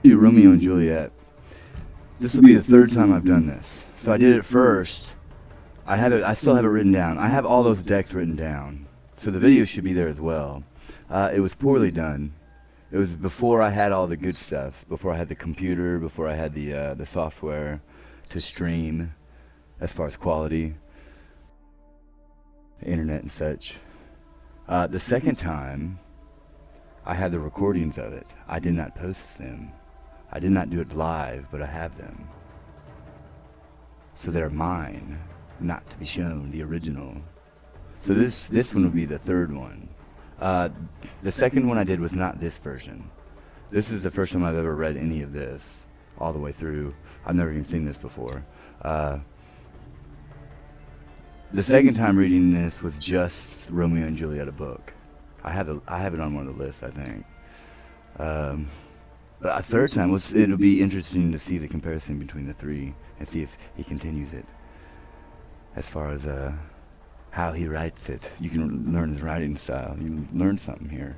Romeo and Juliet. This will be the third time I've done this. So I did it first. I still have it written down. I have all those decks written down. So the video should be there as well. It was poorly done. It was before I had all the good stuff. Before I had the computer, before I had the software to stream as far as quality, the internet and such. The second time, I had the recordings of it. I did not post them. I did not do it live, but I have them. So they're mine, not to be shown, the original. So this one will be the third one. The second one I did was not this version. This is the first time I've ever read any of this, all the way through. I've never even seen this before. The second time reading this was just Romeo and Juliet, a book. I have it on one of the lists, I think. But a third time, it'll be interesting to see the comparison between the three and see if he continues it. As far as how he writes it, you can learn his writing style. You can learn something here.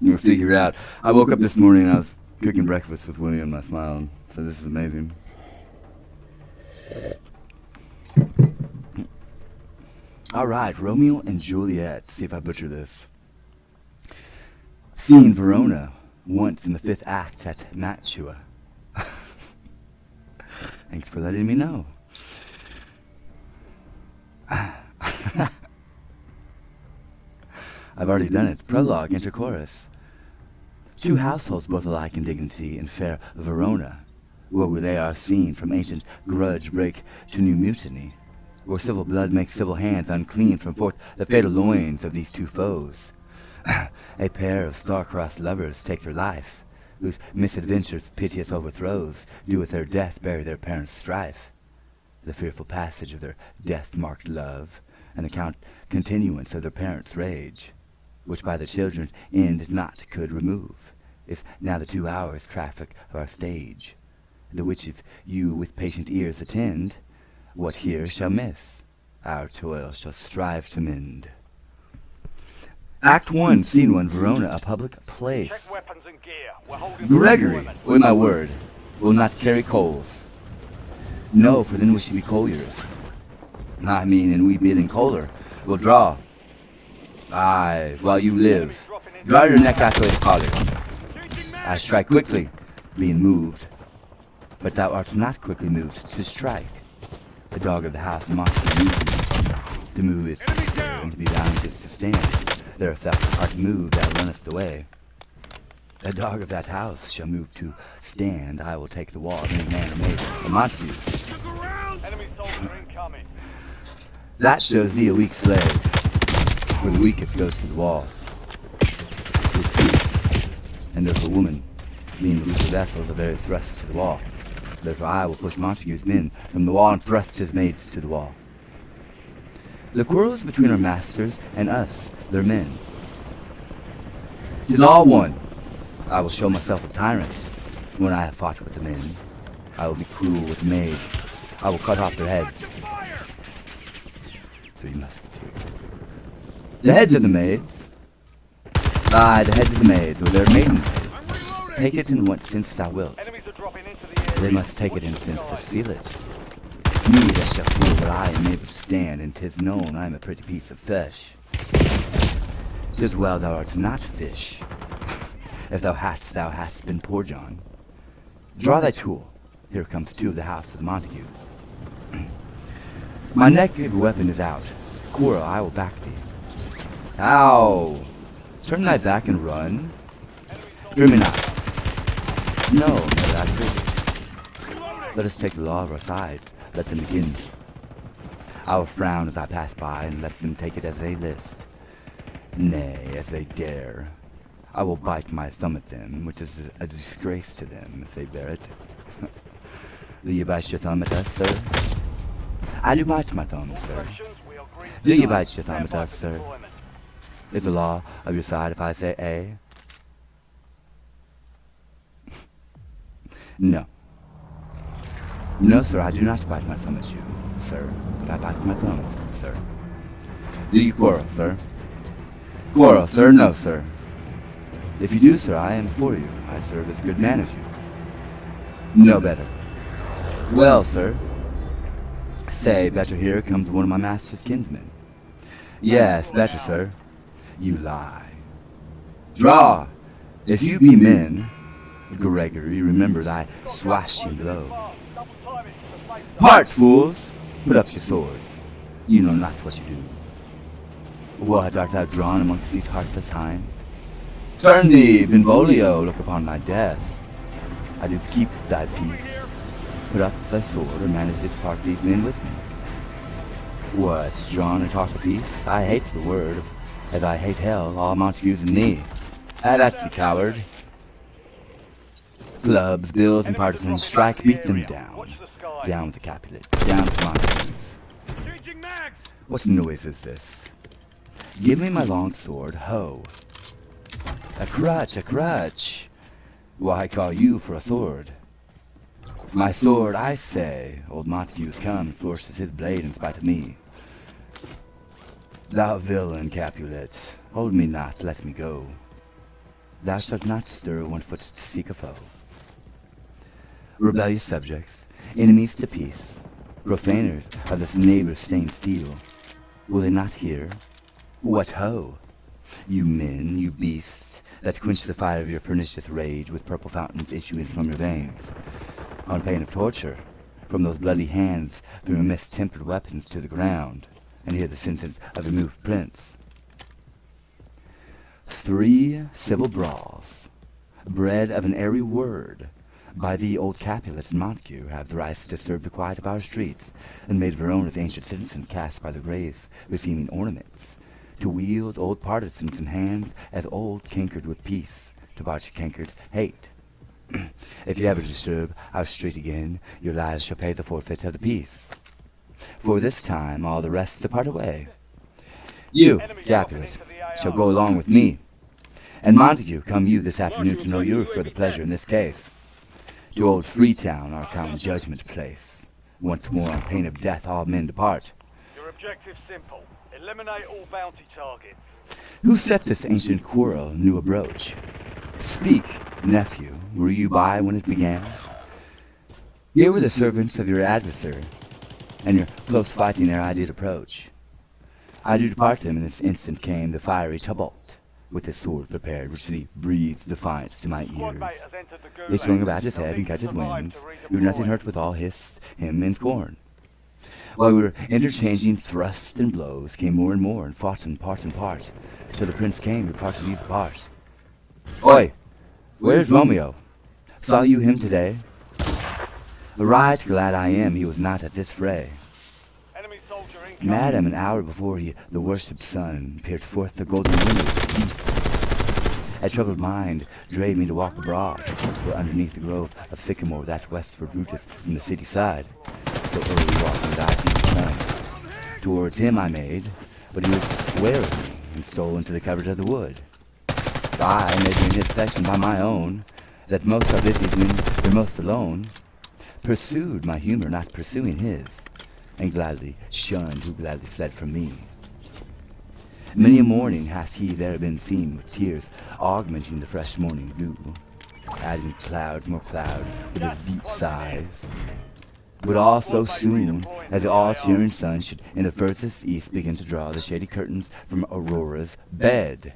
You'll figure out. I woke up this morning and I was cooking breakfast with William and I smiled. So this is amazing. Alright, Romeo and Juliet. See if I butcher this. Scene Verona, once in the 5th act at Mantua. Thanks for letting me know. I've already done it. Prologue, enter chorus. Two households both alike in dignity in fair Verona, where they are seen from ancient grudge break to new mutiny, where civil blood makes civil hands unclean from forth the fatal loins of these two foes. A pair of star-crossed lovers take their life, whose misadventures piteous overthrows do with their death bury their parents' strife. The fearful passage of their death-marked love, and the continuance of their parents' rage, which by the children's end not could remove, is now the 2 hours traffic of our stage, the which if you with patient ears attend, what here shall miss, our toil shall strive to mend. Act 1, Scene 1, Verona, a public place. Check weapons and gear. We're holding Gregory, with my word, will not carry coals. No, for then we should be colliers. I mean, and we being Kohler will draw. Aye, while you live, draw your neck out to his collar. I strike quickly, being moved. But thou art not quickly moved to strike. The dog of the house must be moved. To move is to stir, and to be bound is to stand. There if thou art moved, thou runnest away. The dog of that house shall move to stand. I will take the wall of any man or maid of Montague's. Enemy soldier incoming. That shows thee a weak slave, for the weakest goes to the wall. Retreat, and there's a woman, being the weaker vessels are very thrust to the wall. Therefore I will push Montague's men from the wall and thrust his maids to the wall. The quarrel is between our masters and us, their men. 'Tis all one. I will show myself a tyrant when I have fought with the men. I will be cruel with the maids. I will cut off their heads. 3 musketeers. The heads of the maids. Aye, the heads of the maids, or their maidens. Take it in what sense thou wilt. Enemies are dropping into the area. They must take it in sense that feel it. Me that shall feel that I am able to stand, and 'tis known I am a pretty piece of flesh. 'Tis well thou art not fish. If thou hast been poor John. Draw thy tool. Here comes 2 of the house of the Montague. My naked weapon is out. Quarrel, I will back thee. Ow! Turn thy back and run. Fear me not. No, but I fear thee. Let us take the law of our sides. Let them begin. I will frown as I pass by and let them take it as they list. Nay, as they dare. I will bite my thumb at them, which is a disgrace to them if they bear it. Do you bite your thumb at us, sir? I do bite my thumb, sir. Do you bite your thumb at us, sir? Is the law of your side if I say A? No. No, sir, I do not bite my thumb at you, sir, but I bite my thumb, sir. Do you quarrel, sir? Quarrel, sir? No, sir. If you do, sir, I am for you. I serve as good man as you. No better. Well, sir. Say, better here comes one of my master's kinsmen. Yes, better, sir. You lie. Draw! If you be men, Gregory, remember thy swashing blow. Part, fools! Put up your swords. You know not what you do. What, art thou drawn amongst these heartless hinds? Turn thee, Benvolio, look upon my death. I do keep thy peace. Put up thy sword, or manage to part these men with me. What, drawn and talk of peace? I hate the word, as I hate hell, all Montagues and thee. At that, you coward. Clubs, bills, and partisans, strike, beat them down. Down with the Capulets, down with Montagues. What noise is this? Give me my long sword, ho. A crutch, a crutch. Why call you for a sword? My sword, I say. Old Montague's come and flourishes his blade in spite of me. Thou villain, Capulet, hold me not, let me go. Thou shalt not stir 1 foot to seek a foe. Rebellious subjects, enemies to peace, profaners of this neighbor's stained steel, will they not hear? What ho! You men, you beasts, that quench the fire of your pernicious rage with purple fountains issuing from your veins, on pain of torture, from those bloody hands, from your mistempered weapons to the ground, and hear the sentence of your moved prince. 3 civil brawls, bred of an airy word, by thee, old Capulet and Montague, have the right to disturb the quiet of our streets, and made Verona's ancient citizens cast by the grave beseeming ornaments, to wield old partisans in hands as old cankered with peace, to watch cankered hate. If you ever disturb our street again, your lives shall pay the forfeit of the peace. For this time all the rest depart away. You, Capulet, shall go along with me, and Montague, come you this afternoon to know your further pleasure in this case. To old Freetown, our common judgment place. Once more on pain of death all men depart. Your objective's simple. Eliminate all bounty targets. Who set this ancient quarrel new abroach? Speak, nephew, were you by when it began? Here were the servants of your adversary, and your close fighting ere I did approach. I do depart them, and this instant came the fiery tumult, with his sword prepared, which he breathed defiance to my ears. He swung about his head and cut his wings, who nothing hurt withal hissed him in scorn. While we were interchanging thrusts and blows, came more and fought in part, till the prince came, who parted me apart. Oi! Where's Romeo? Saw you him today? Right glad I am he was not at this fray. Enemy soldier incoming. Madam, an hour before he, the worshipped sun, peered forth the golden windows of the east. A troubled mind drave me to walk abroad, where underneath the grove of sycamore that westward rooteth from the city side, so early walking with eyes in the sun. Towards him I made, but he was ware of me, and stole into the covert of the wood. I, making his possession by my own, that most are busy when they're most alone, pursued my humor, not pursuing his, and gladly shunned who gladly fled from me. Many a morning hath he there been seen, with tears augmenting the fresh morning dew, adding cloud, more cloud, with his deep sighs. But all so soon as the all-cheering sun should in the furthest east begin to draw the shady curtains from Aurora's bed.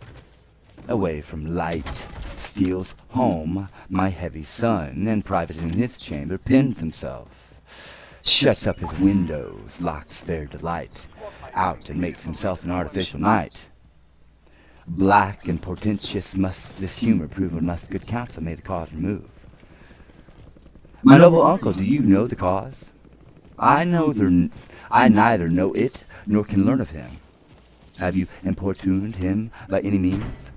Away from light steals home my heavy son, and private in his chamber pins himself, shuts up his windows, locks fair delight out, and makes himself an artificial night. Black and portentous must this humor prove, and must good counsel may the cause remove. My noble uncle, do you know the cause? I neither know it, nor can learn of him. Have you importuned him by any means?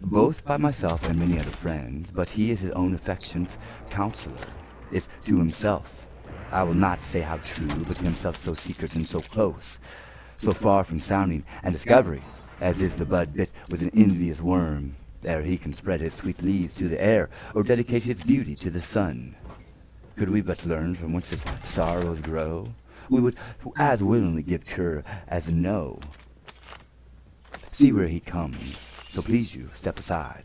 Both by myself and many other friends, but he is his own affection's counselor, is to himself. I will not say how true, but to himself so secret and so close, so far from sounding and discovery, as is the bud bit with an envious worm, ere he can spread his sweet leaves to the air, or dedicate his beauty to the sun. Could we but learn from whence his sorrows grow, we would as willingly give cure as no. See where he comes, so please you, step aside.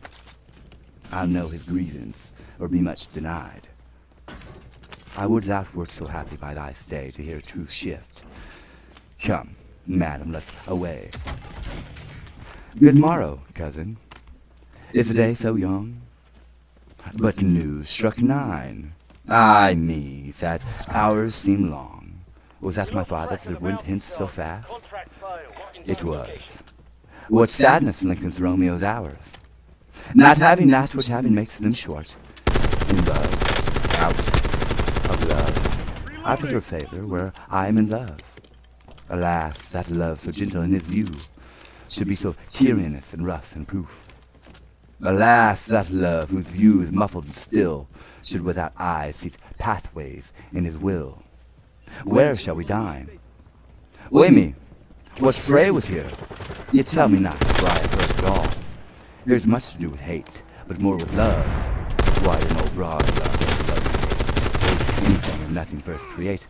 I'll know his grievance, or be much denied. I would thou wert so happy by thy stay to hear a true shift. Come, madam, let's away. Good morrow, cousin. Is the day so young? But news struck 9. Ay me, sad hours seem long. Was that my father that went hence so fast? It was. What sadness lengthens Romeo's hours? Not having that which having makes them short. In love, out of love, I prefer favor where I am in love. Alas, that love so gentle in his view should be so tyrannous and rough and proof. Alas, that love whose view is muffled and still should without eyes seek pathways in his will. Where shall we dine? Lay me, what fray was here? Yet tell me not, for I have heard it all. There's much to do with hate, but more with love. Why no broad love, anything and nothing first create.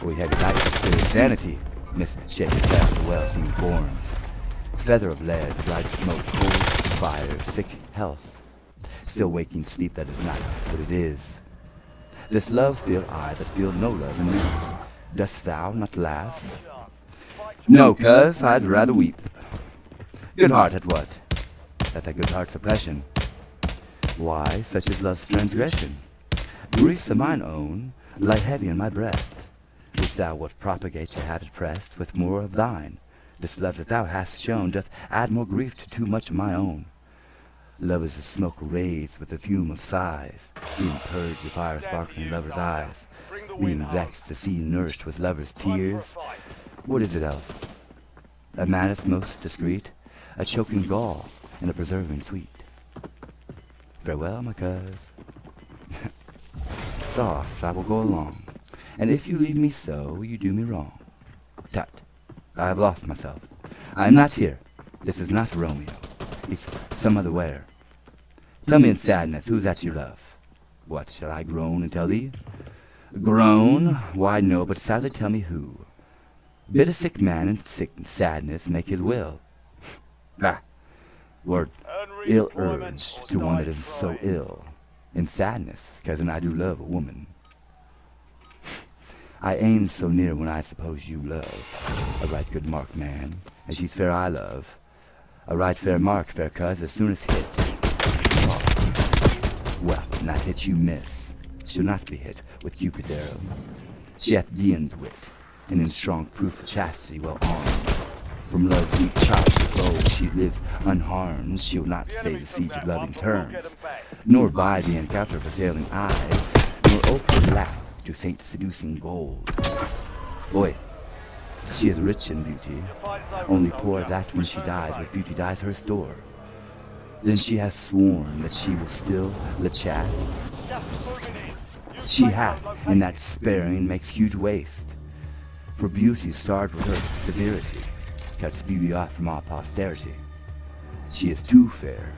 We have united with sanity, misshaped past the well-seen forms. Feather of lead, bright smoke, cold fire, sick health. Still waking sleep that is not what it is. This love feel I that feel no love in this. Dost thou not laugh? No, cuz, I'd rather weep. Good heart at what? At thy good heart's oppression. Why, such is love's transgression. Griefs of mine own lie heavy in my breast, which thou wilt propagate to have it pressed with more of thine. This love that thou hast shown doth add more grief to too much of my own. Love is the smoke raised with the fume of sighs, being purged the fire sparkling in lover's eyes, being vexed to see nourished with lover's tears. What is it else? A madness most discreet, a choking gall, and a preserving sweet. Farewell, my cuz. Soft, I will go along, and if you leave me so, you do me wrong. Tut, I have lost myself. I am not here. This is not Romeo. He's some other where. Tell me in sadness, who's that you love? What, shall I groan and tell thee? Groan? Why, no, but sadly tell me who. Bid a sick man in sick sadness make his will. Bah! Word ill-urged to one that is so ill. In sadness, cousin, I do love a woman. I aim so near when I suppose you love. A right good mark, man, and she's fair I love. A right fair mark, fair cuz, as soon as hit. Well, not hit you miss. She'll not be hit with Cupid's arrow. She hath Dian's wit, and in strong proof of chastity well armed. From love's weak chops bow she lives unharmed. She'll not stay the siege of loving terms, nor buy the encounter of assailing eyes, nor open her lap to faint seducing gold. Boy, she is rich in beauty, only poor that when she dies with beauty dies her store. Then she has sworn that she will still the chaff. She hath, in that sparing makes huge waste, for beauty starved with her severity, cuts beauty off from all posterity. She is too fair,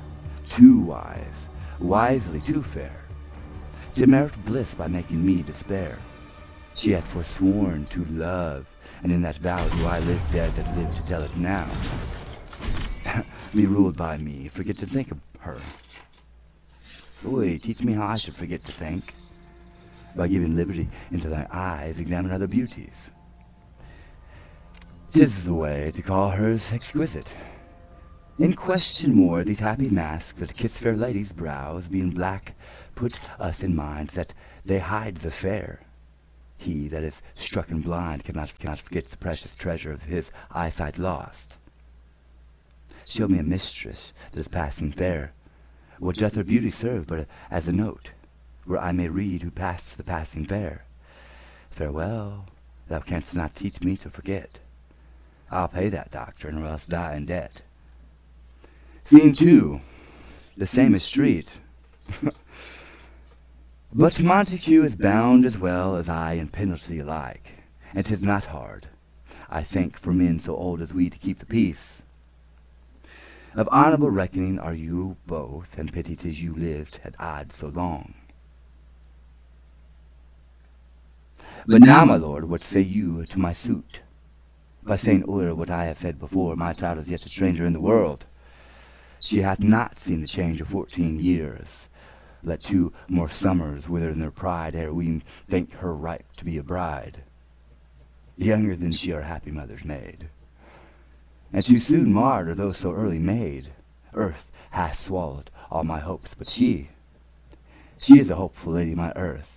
too wise, wisely too fair, to merit bliss by making me despair. She hath forsworn to love, and in that vow do I live dead that live to tell it now. Be ruled by me, forget to think of her. Oy, teach me how I should forget to think. By giving liberty into thy eyes, examine other beauties. 'Tis the way to call hers exquisite. In question more, these happy masks that kiss fair ladies' brows, being black, put us in mind that they hide the fair. He that is struck and blind cannot forget the precious treasure of his eyesight lost. Show me a mistress that is passing fair. What doth her beauty serve but as a note, where I may read who passed the passing fair? Farewell, thou canst not teach me to forget. I'll pay that doctrine, or else die in debt. Scene 2. The same as street. But Montague is bound as well as I in penalty alike, and 'tis not hard, I think, for men so old as we to keep the peace. Of honorable reckoning are you both, and pity 'tis you lived at odds so long. But now, my lord, what say you to my suit? By saying o'er what I have said before, my child is yet a stranger in the world. She hath not seen the change of 14 years. Let 2 more summers wither in their pride ere we think her ripe to be a bride. Younger than she our happy mother's maid. And too soon marred are those so early made. Earth hath swallowed all my hopes, but she is a hopeful lady, my earth.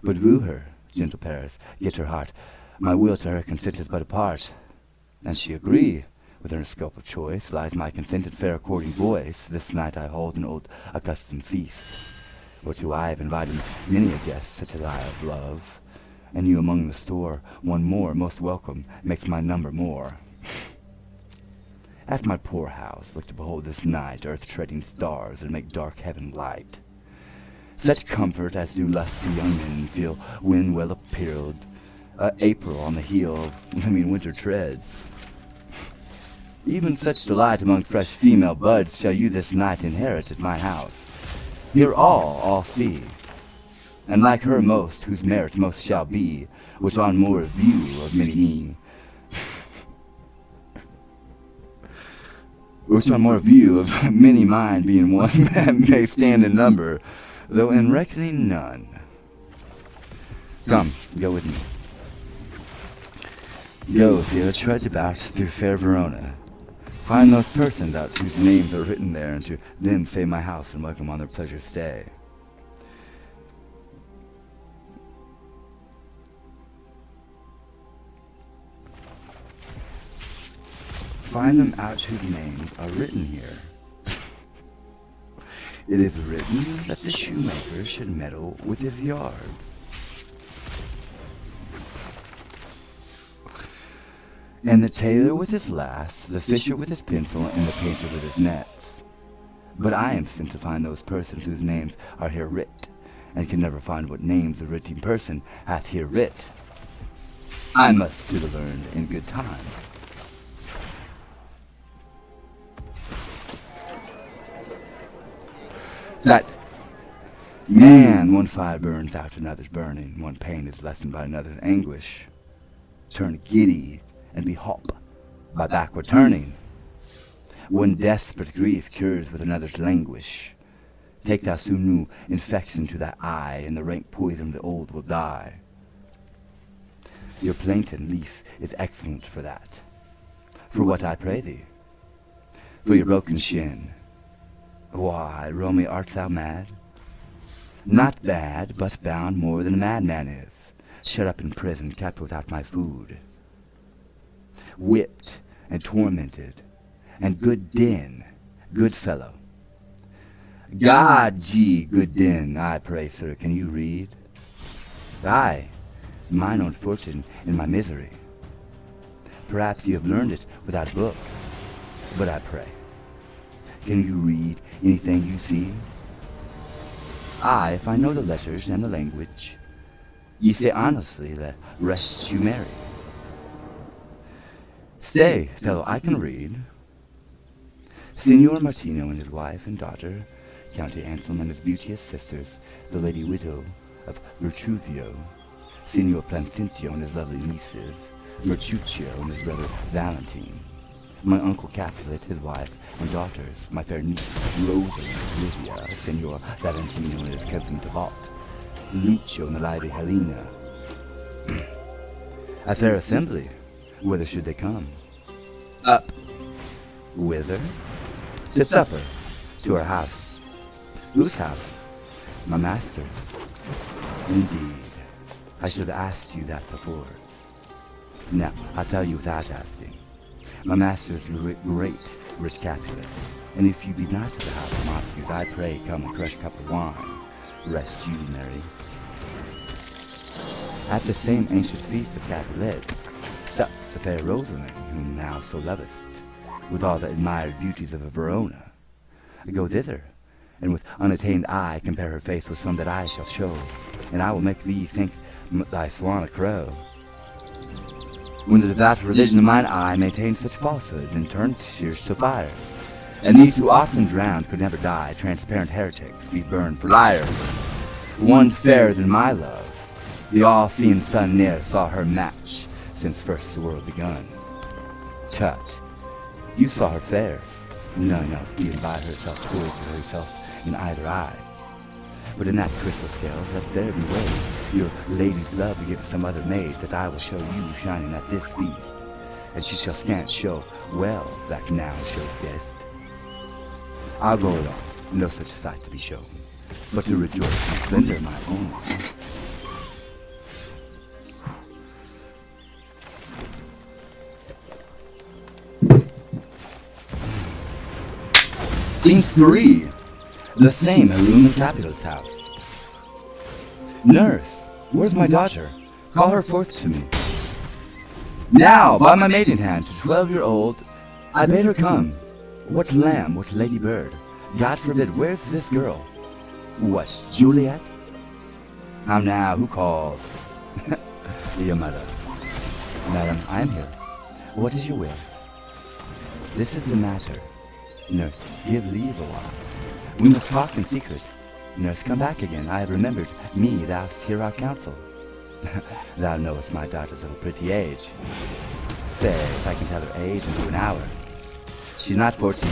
But woo her, gentle Paris, get her heart. My will to her consent is but a part. And she agree. Within her scope of choice lies my consented fair according voice. This night I hold an old accustomed feast, whereto I have invited many a guest, such as I have love. And you among the store, one more, most welcome, makes my number more. At my poor house look to behold this night, earth-treading stars that make dark heaven light. Such comfort as do lusty young men feel when well appeared, April on the heel, winter treads. Even such delight among fresh female buds shall you this night inherit at my house. Here all see, and like her most, whose merit most shall be, which on more view of many me. Which on more view of many mine being one may stand in number, though in reckoning none. Come, go with me. Go, Sierra, trudge about through fair Verona. Find those persons out whose names are written there, and to them say my house and welcome on their pleasure stay. Find them out whose names are written here. It is written that the shoemaker should meddle with his yard. And the tailor with his lass, the fisher with his pencil, and the painter with his nets. But I am sent to find those persons whose names are here writ, and can never find what names the written person hath here writ. I must to the learned in good time. That man, one fire burns out another's burning, one pain is lessened by another's anguish. Turn giddy and be hop by backward turning. One desperate grief cures with another's languish. Take thou soon new infection to thy eye, and the rank poison of the old will die. Your plaintain leaf is excellent for that. For what I pray thee? For your broken shin. Why, Romeo, art thou mad? Not bad, but bound more than a madman is, shut up in prison, kept without my food. Whipped and tormented, and good din, good fellow. God, gee, good din, I pray, sir, can you read? Aye, mine own fortune in my misery. Perhaps you have learned it without a book, but I pray, can you read anything you see? Aye, if I know the letters and the language, ye say honestly that rest you merry. Stay, fellow, I can read. Signor Martino and his wife and daughter, Count Anselm and his beauteous sisters, the lady widow of Bertruccio, Signor Plancentio and his lovely nieces, Mercutio and his brother Valentine, my uncle Capulet, his wife and daughters, my fair niece Rosa Livia, Signor Valentino and his cousin Tybalt, Lucio and the lively Helena. A fair assembly. Whither should they come? Up. Whither? To supper. To our house. Whose house? My master's. Indeed. I should have asked you that before. Now, I'll tell you without asking. My master's great rich Capulet, and if you be not of the house of Montague, I pray come and crush a cup of wine. Rest you merry. At the same ancient feast of Capulets, sups the fair Rosalind, whom thou so lovest, with all the admired beauties of Verona. Go thither, and with unattained eye compare her face with some that I shall show, and I will make thee think thy swan a crow. When the devout religion of mine eye maintains such falsehood, then turn tears to fire, and these who often drowned could never die, transparent heretics, be burned for liars. One fairer than my love, The all-seeing sun ne'er saw her match since first the world begun. Tut, you saw her fair, none else being by herself told for herself in either eye. But in that crystal scales let there be weighed your lady's love against some other maid that I will show you shining at this feast, and she shall scant show well that now shows best. I'll go along, no such sight to be shown, but to rejoice in splendor my own. Scene 3. The same Roman capital's house. Nurse, where's my daughter? Call her forth to me. Now, by my maiden hand, to 12-year-old, I bade her come. What lamb, what lady bird? God forbid, where's this girl? What's Juliet? How now, who calls? Your mother. Madam, I am here. What is your will? This is the matter. Nurse, give leave a while. We must talk in secret. Nurse, come back again. I have remembered me, thou'st hear our counsel. Thou knowest my daughter's little pretty age. Say, if I can tell her age into an hour. She's not 14.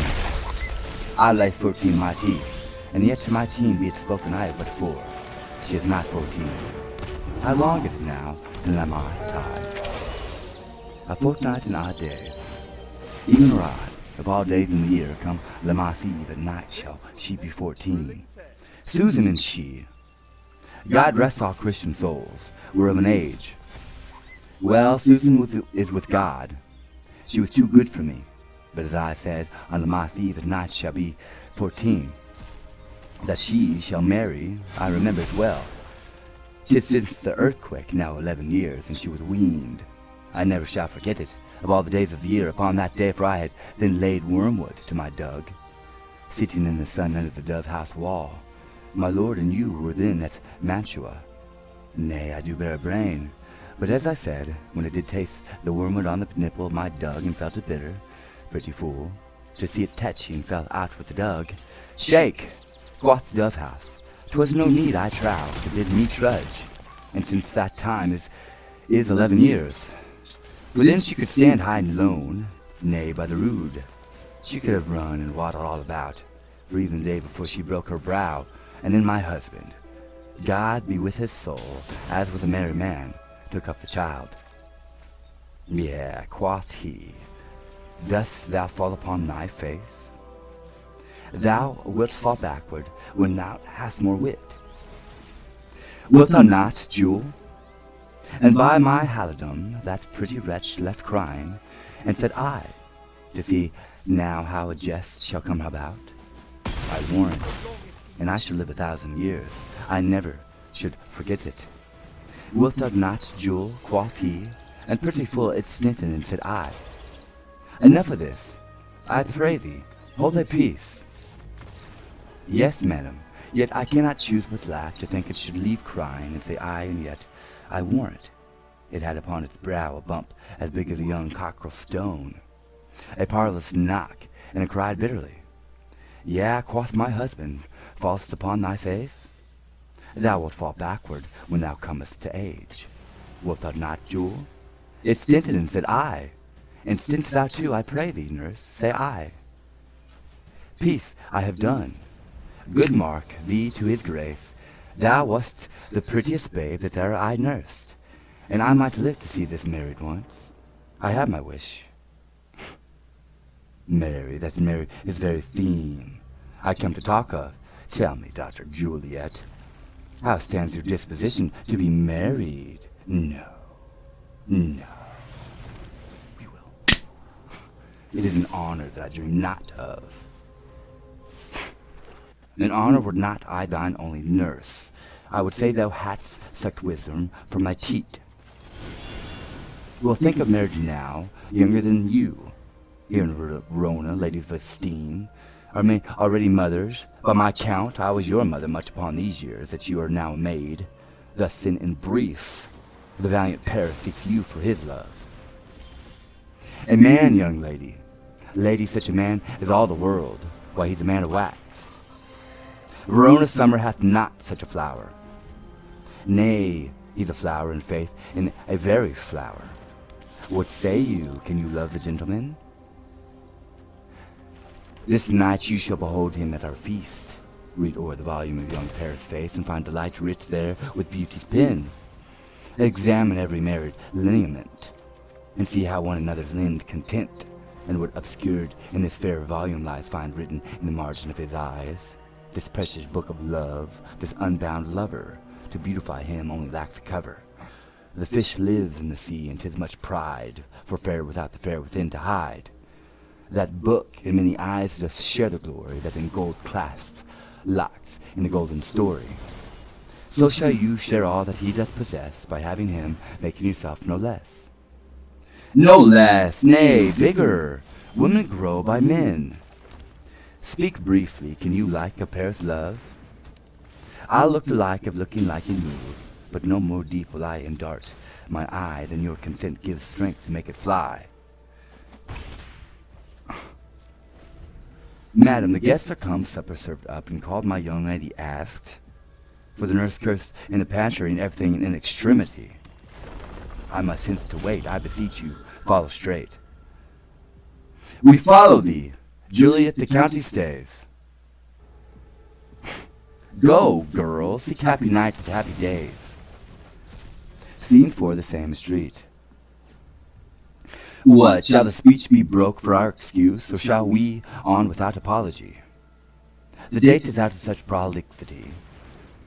I lay 14 in my teeth, and yet to my teen be it spoken I have but 4. She is not 14. How long is it now, in Lamas time? A fortnight and odd days. Even or odd, of all days in the year, come Lamas Eve at night shall she be 14. Susan and she, God rest all Christian souls, were of an age. Well, Susan is with God. She was too good for me. But as I said, on Lamas Eve at night shall be 14. That she shall marry, I remember it well. 'Tis since the earthquake, now 11 years, and she was weaned. I never shall forget it, of all the days of the year, upon that day, for I had then laid wormwood to my dug, sitting in the sun under the dove-house wall. My lord and you were then at Mantua. Nay, I do bear a brain. But as I said, when I did taste the wormwood on the nipple of my dug and felt it bitter, pretty fool, to see it touching fell out with the dug. Shake, quoth the dove-house, 'twas no need, I trow, to bid me trudge, and since that time is 11 years. For then she could stand high and lone, nay, by the rood. She could have run and waddled all about, for even the day before she broke her brow, and then my husband, God be with his soul, as with a merry man, took up the child. Yea, quoth he, dost thou fall upon thy face? Thou wilt fall backward when thou hast more wit. Wilt thou not, Jewel? And by my halidom that pretty wretch left crying, and said I, to see now how a jest shall come about. I warrant, and I shall live 1,000 years, I never should forget it. Wilt thou not, Jewel, quoth he, and pretty full it stinted, and said I. Enough of this, I pray thee, hold thy peace. Yes, madam, yet I cannot choose but laugh to think it should leave crying and say aye, and yet I warrant it had upon its brow a bump as big as a young cockerel stone, a parlous knock, and it cried bitterly. Yea, quoth my husband, fall'st upon thy face? Thou wilt fall backward when thou comest to age. Wilt thou not, Jewel? It stinted and said aye, and stint thou too, I pray thee, nurse, say aye. Peace, I have done. Good mark thee to his grace. Thou wast the prettiest babe that e'er I nursed, and I might live to see this married once. I have my wish. Mary, that Mary is very theme I come to talk of. Tell me, daughter Juliet, how stands your disposition to be married? No, no. We will. It is an honor that I dream not of. An honor were not I thine only nurse. I would say thou hadst sucked wisdom from my teat. We'll think of marriage now, younger than you. Here in Verona, ladies of esteem, are already mothers. By my count, I was your mother much upon these years, that you are now a maid. Thus then, in brief, the valiant Paris seeks you for his love. A man, young lady, such a man is all the world, why he's a man of wax. Verona's summer hath not such a flower. Nay, He's a flower in faith, and a very flower. What say you? Can you love the gentleman? This night you shall behold him at our feast. Read o'er the volume of young Paris' face, and find delight writ there with beauty's pen. Examine every married lineament, and see how one another's lend content, and what obscured in this fair volume lies find written in the margin of his eyes. This precious book of love, this unbound lover, to beautify him only lacks a cover. The fish lives in the sea, and 'tis much pride, for fair without the fair within to hide. That book in many eyes doth share the glory that in gold clasps locks in the golden story. So shall you share all that he doth possess, by having him making yourself no less. No less, nay, bigger. Women grow by men. Speak briefly, can you like a Paris love? I'll look the like of looking like you move, but no more deep will I indart my eye than your consent gives strength to make it fly. Madam, the guests are come, supper served up, and called my young lady asked, for the nurse cursed in the pantry and everything in extremity. I must hence to wait, I beseech you, follow straight. We follow thee, Juliet, the county stays. Go, girls, seek happy nights and happy days. Scene 4, the same street. What, shall the speech be broke for our excuse, or shall we on without apology? The date is out of such prolixity.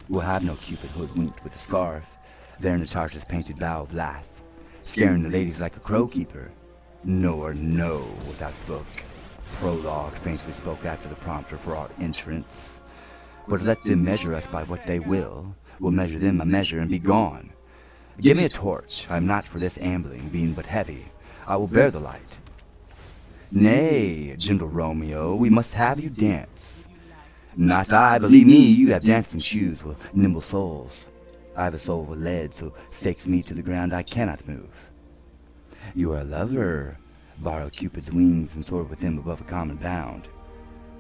We'll have no Cupid hoodwinked with a scarf, there in the Tartar's painted bow of lath, scaring the ladies like a crow-keeper, nor no without book. Prologue faintly spoke after the prompter for our entrance. But let them measure us by what they will. We'll measure them a measure and be gone. Give me a torch. I am not for this ambling, being but heavy. I will bear the light. Nay, gentle Romeo, we must have you dance. Not I, believe me, you have dancing shoes with nimble soles. I have a soul with lead, so stakes me to the ground I cannot move. You are a lover. Borrow Cupid's wings and soar with him above a common bound.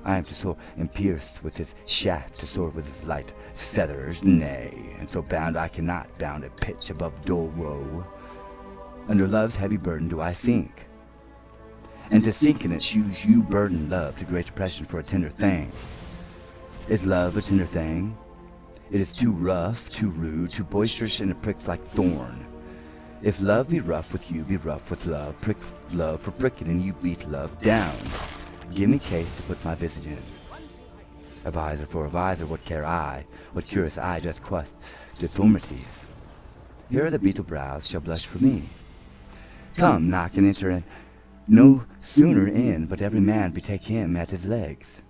I am to soar and pierce with his shaft, to soar with his light feathers, nay, and so bound I cannot bound a pitch above dull woe. Under love's heavy burden do I sink, and to sink in it choose you burden love to great oppression for a tender thing. Is love a tender thing? It is too rough, too rude, too boisterous, and it pricks like thorn. If love be rough with you, be rough with love. Prick love for pricking, and you beat love down. Give me case to put my visit in. A visor for a visor, what care I? What curious eye doth quaff deformities? Here are the beetle brows shall blush for me. Come, knock and enter, and no sooner in, but every man betake him at his legs.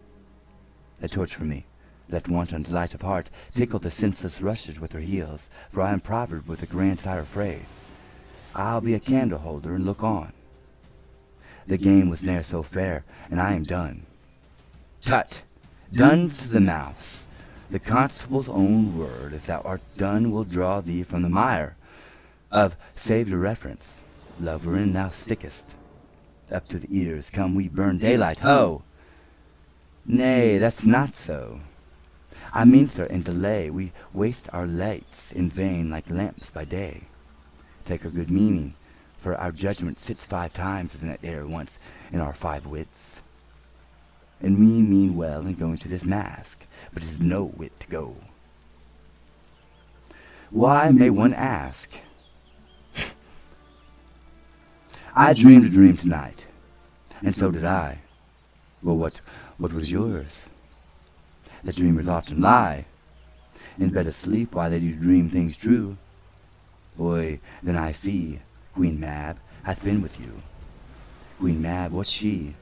A torch for me. Let wanton delight of heart tickle the senseless rushes with her heels, for I am proverb with a grandsire phrase. I'll be a candle holder and look on. The game was ne'er so fair, and I am done. Tut! Done's the mouse. The constable's own word, if thou art done, will draw thee from the mire of saved reference. Love wherein thou stickest. Up to the ears come we burn daylight, ho! Nay, that's not so. I mean, sir, in delay we waste our lights in vain like lamps by day. Take our good meaning, for our judgment sits 5 times in that air once in our 5 wits. And we mean well in going to this mask, but 'tis no wit to go. Why, may one ask? I dreamed a dream tonight, and so did I. Well, what was yours? The dreamers often lie. In bed asleep, why they do dream things true. Boy, then I see, Queen Mab hath been with you. Queen Mab, what's she?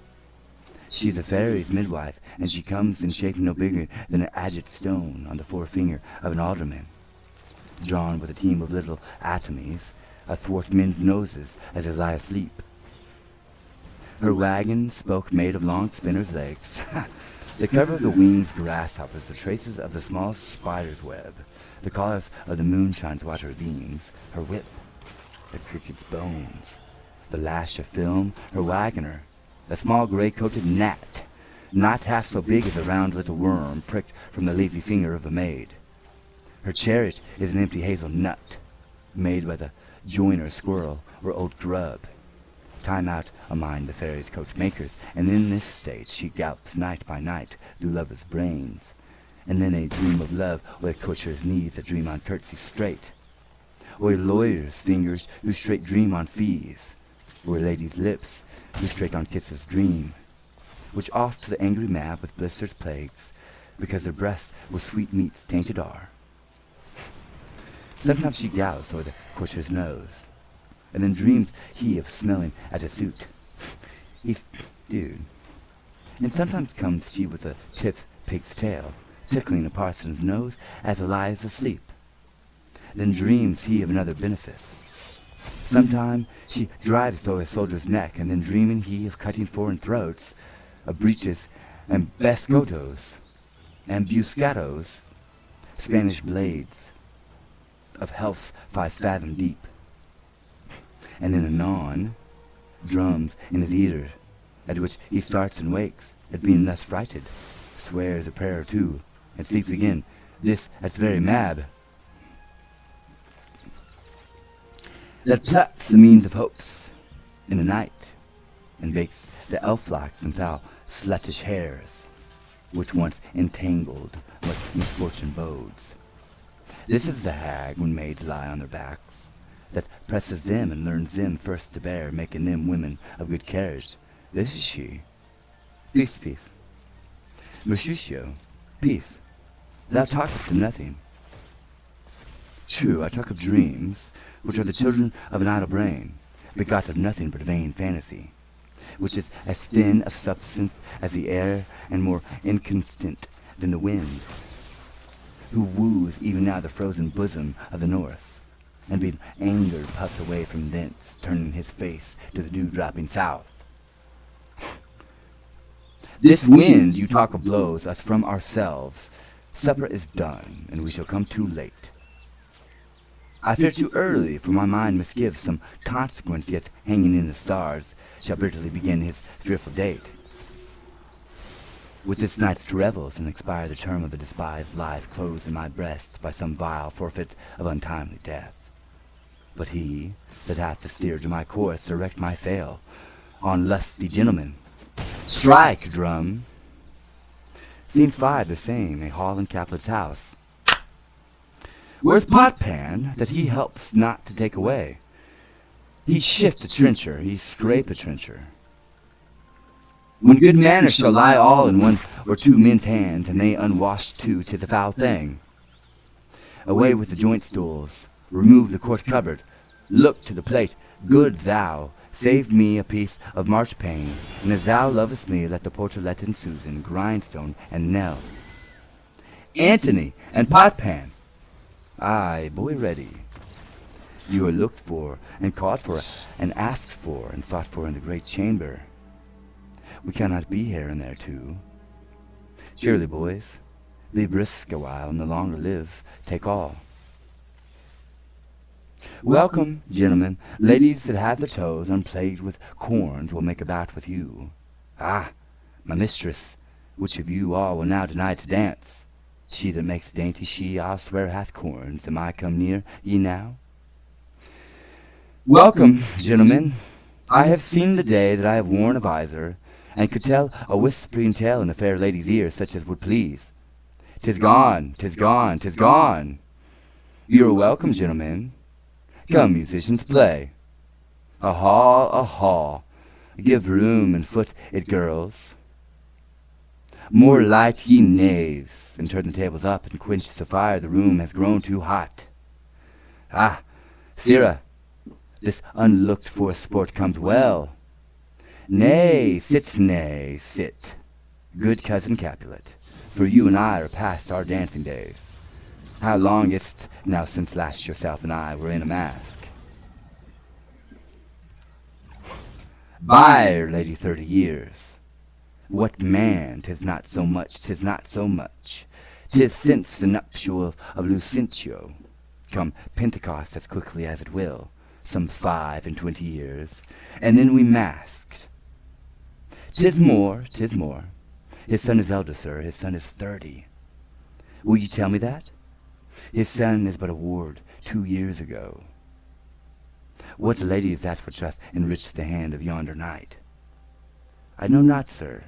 She's a fairy's midwife, and she comes in shape no bigger than an agate stone on the forefinger of an alderman, drawn with a team of little atomies athwart men's noses as they lie asleep. Her wagon spoke made of long spinner's legs. The cover of the wings grasshoppers, the traces of the small spider's web, the collars of the moonshine's watery beams, her whip, the cricket's bones, the lash of film, her wagoner, a small gray-coated gnat, not half so big as a round little worm pricked from the lazy finger of a maid. Her chariot is an empty hazel nut, made by the joiner squirrel or old grub. Time out among the fairies' coach-makers, and in this state she gallops night by night through lovers' brains, and then a dream of love where coachers' knees that dream on curtsies straight, or a lawyer's fingers who straight dream on fees, or a lady's lips who straight on kisses dream, which oft to the angry mad with blisters plagues, because their breasts with sweet meats tainted are. Sometimes she gallops o'er the coach's nose, and then dreams he of smelling at a suit. He's dude. And sometimes comes she with a stiff pig's tail, tickling a parson's nose as he lies asleep. Then dreams he of another benefice. Sometime she drives through a soldier's neck, and then dreaming he of cutting foreign throats, of breeches and bescotos, and buscados, Spanish blades, of health's 5 fathom deep. And then anon, drums in his ear, at which he starts and wakes, at being thus frighted, swears a prayer or two, and sleeps again, this at the very mab. That plots the means of hopes in the night, and bakes the elf-locks and foul sluttish hairs, which once entangled what misfortune bodes. This is the hag when made to lie on their backs, that presses them and learns them first to bear, making them women of good carriage. This is she. Peace, peace. Mercutio, peace. Thou talkest of nothing. True, I talk of dreams, which are the children of an idle brain, begot of nothing but vain fantasy, which is as thin of substance as the air and more inconstant than the wind, who woos even now the frozen bosom of the north, and being angered puffs away from thence, turning his face to the dew-dropping south. This wind you talk of blows us from ourselves. Supper is done, and we shall come too late. I fear too early, for my mind misgives some consequence yet hanging in the stars shall bitterly begin his fearful date. With this night's revels and expire the term of a despised life closed in my breast by some vile forfeit of untimely death. But he that hath to steer to my course direct my sail on lusty gentlemen. Strike, drum! Scene 5 the same, a hall in Caplet's house. Where's Potpan, that he helps not to take away? He shift a trencher, he scrape a trencher. When good manners shall lie all in one or two men's hands, and they unwashed too, 'tis a foul thing. Away with the joint stools, remove the court cupboard, look to the plate, good thou, save me a piece of marchpane, and as thou lovest me, let the portelet and Susan, grindstone and Nell, Antony and Potpan. Aye, boy ready. You are looked for, and caught for, and asked for, and sought for in the great chamber. We cannot be here and there too. Surely, boys, be brisk a while, and the longer live, take all. Welcome, gentlemen. Ladies that have their toes unplagued with corns will make a bout with you. Ah, my mistress, which of you all will now deny to dance? She that makes dainty she, I'll swear, hath corns. Am I come near ye now? Welcome, gentlemen. I have seen the day that I have worn a visor, and could tell a whispering tale in a fair lady's ear, such as would please. 'Tis gone, 'tis gone, 'tis gone. You are welcome, gentlemen. Come, musicians, play. A haw, give room and foot it, girls. More light, ye knaves, and turn the tables up, and quench the fire, the room has grown too hot. Ah, sirrah, this unlooked-for sport comes well. Nay, sit, good cousin Capulet, for you and I are past our dancing days. How long is't now since last yourself and I were in a mask? Byre, lady, 30 years. What man? 'Tis not so much, 'tis not so much. 'Tis since the nuptial of Lucentio, come Pentecost as quickly as it will, some 25 years, and then we masked. 'Tis more, 'tis more. His son is elder, sir, his son is 30. Will you tell me that? His son is but a ward 2 years ago. What lady is that which hath enriched the hand of yonder knight? I know not, sir.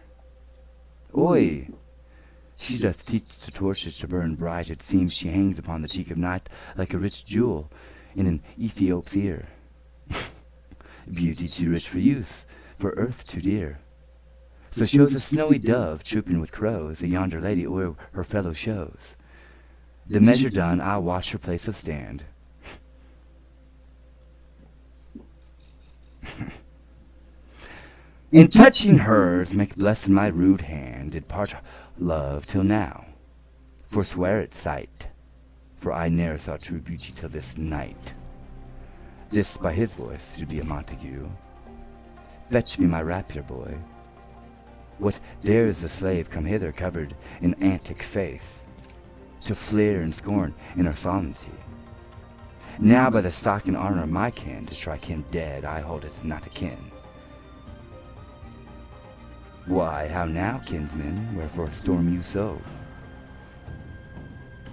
Oi! She doth teach the torches to burn bright. It seems she hangs upon the cheek of night like a rich jewel in an Ethiop's ear. Beauty too rich for use, for earth too dear. So shows a snowy dove trooping with crows, a yonder lady o'er her fellow shows. The measure done, I'll watch her place of stand. In touching hers, make blessed my rude hand, did part love till now, forswear its sight, for I ne'er saw true beauty till this night. This by his voice should be a Montague. Fetch me my rapier, boy. What dares the slave come hither covered in antic face, to fleer and scorn in her solemnity? Now by the stock and honor of my kin, to strike him dead, I hold it not akin. Why, how now, kinsman, wherefore storm you so?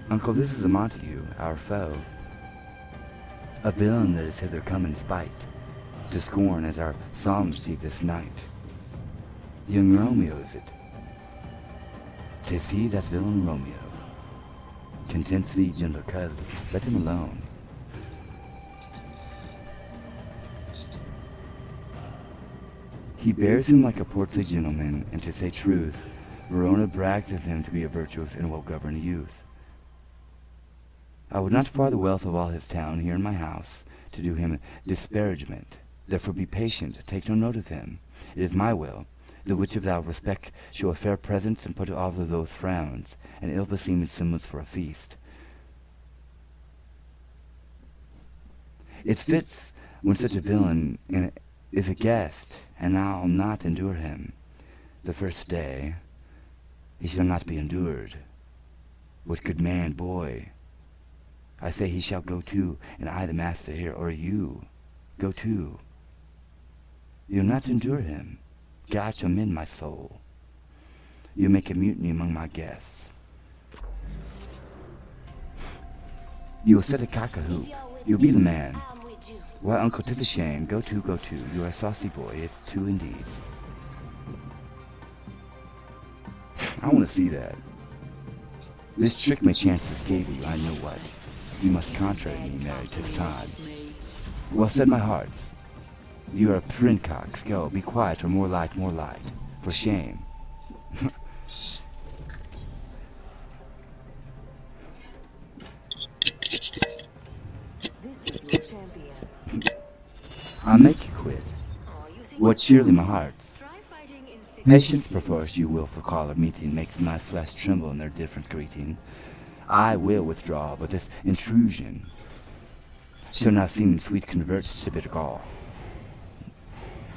Uncle, this is a Montague, our foe, a villain that is hither come in spite, to scorn at our solemnity this night. Young Romeo is it? 'Tis he, that villain Romeo. Content thee, gentle cousin, let him alone. He bears him like a portly gentleman, and to say truth, Verona brags of him to be a virtuous and well-governed youth. I would not far the wealth of all his town here in my house, to do him disparagement. Therefore be patient, take no note of him. It is my will, the which if thou respect, show a fair presence, and put off of those frowns, and ill-beseeming semblance for a feast. It fits when such a villain is a guest, and I'll not endure him. The first day he shall not be endured. What good man, boy? I say he shall go too, and I the master here, or you, go too. You'll not endure him. God shall mend my soul. You'll make a mutiny among my guests. You'll set a cock-a-hoop. You'll be the man. Why, uncle, 'tis a shame. Go to, go to. You're a saucy boy. It's true indeed. I want to see that. This trick may chance to scathe you, I know what. You must contrary me, Mary, 'tis time. Well said, my hearts. You are a princox. Go, be quiet, or more light, for shame. I'll make you quit. What cheerly, my hearts. Patience perforce you will for call or meeting makes my flesh tremble in their different greeting. I will withdraw, but this intrusion shall now seem in sweet converts to bitter gall.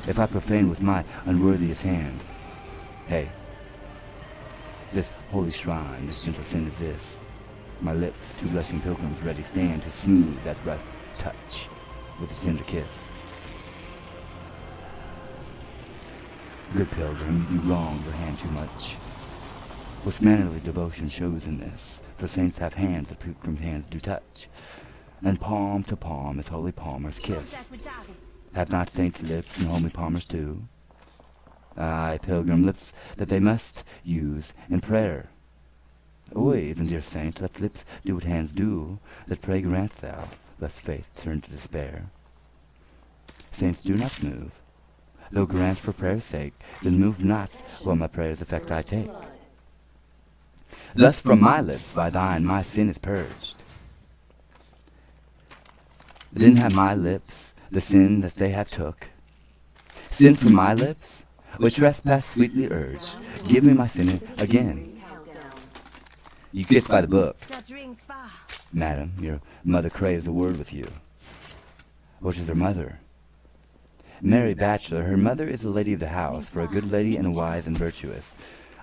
If I profane with my unworthiest hand, hey, this holy shrine, this gentle sin is this. My lips, two blushing pilgrims, ready stand to smooth that rough touch with a tender kiss. Good pilgrim, you wrong your hand too much. What mannerly devotion shows in this? For saints have hands that pilgrim hands do touch, and palm to palm is holy palmer's kiss. Have not saints lips and holy palmers too? Aye, pilgrim lips that they must use in prayer. Oi, then, dear saint, let lips do what hands do, that pray grant thou, lest faith turn to despair. Saints do not move, though grant for prayer's sake, then move not while my prayer's effect I take. Thus from my lips by thine my sin is purged. Then have my lips the sin that they have took. Sin from my lips, which trespass sweetly urged, give me my sin again. You kiss by the book. Madam, your mother craves a word with you. What is her mother? Mary Bachelor, her mother is the lady of the house, for a good lady and wise and virtuous.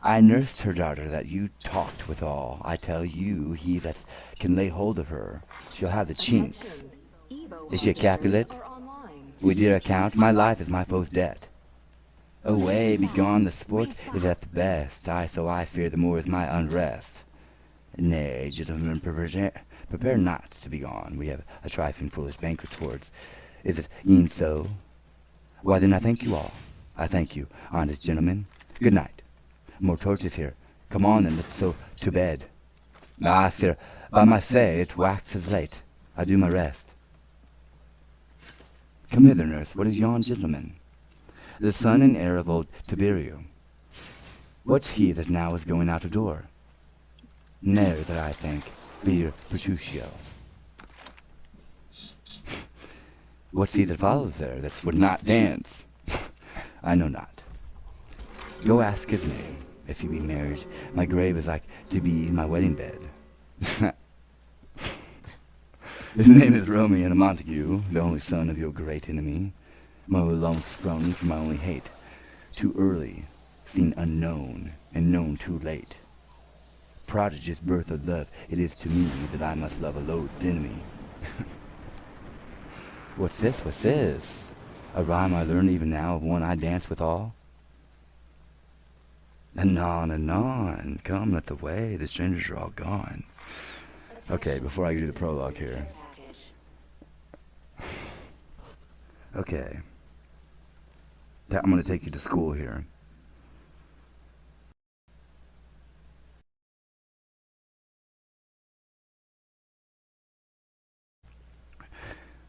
I nursed her daughter that you talked withal. I tell you, he that can lay hold of her shall have the chinks. Is she a Capulet? We dear account, my life is my foe's debt. Away, begone, the sport is at the best. So I fear the more is my unrest. Nay, gentlemen, prepare not to be gone. We have a trifling foolish banquet towards. Is it e'en so? Why then I thank you all. I thank you, honest gentlemen. Good night. More torches here. Come on then, let's so to bed. Ah, sir, by my say, it waxes late. I do my rest. Come hither, nurse. What is yon gentleman? The son and heir of old Tiberio. What's he that now is going out of door? Ne'er that I think, Lear Petruchio. What's he that follows there, that would not dance? I know not. Go ask his name. If he be married, my grave is like to be my wedding bed. His name is Romeo and Montague, the only son of your great enemy, my long sprung from my only hate, too early, seen unknown, and known too late. Prodigious birth of love it is to me that I must love a loathed enemy. What's this? What's this? A rhyme I learn even now of one I dance withal? Anon, anon, come let the way, the strangers are all gone. Okay, before I do the prologue here. Okay. I'm going to take you to school here.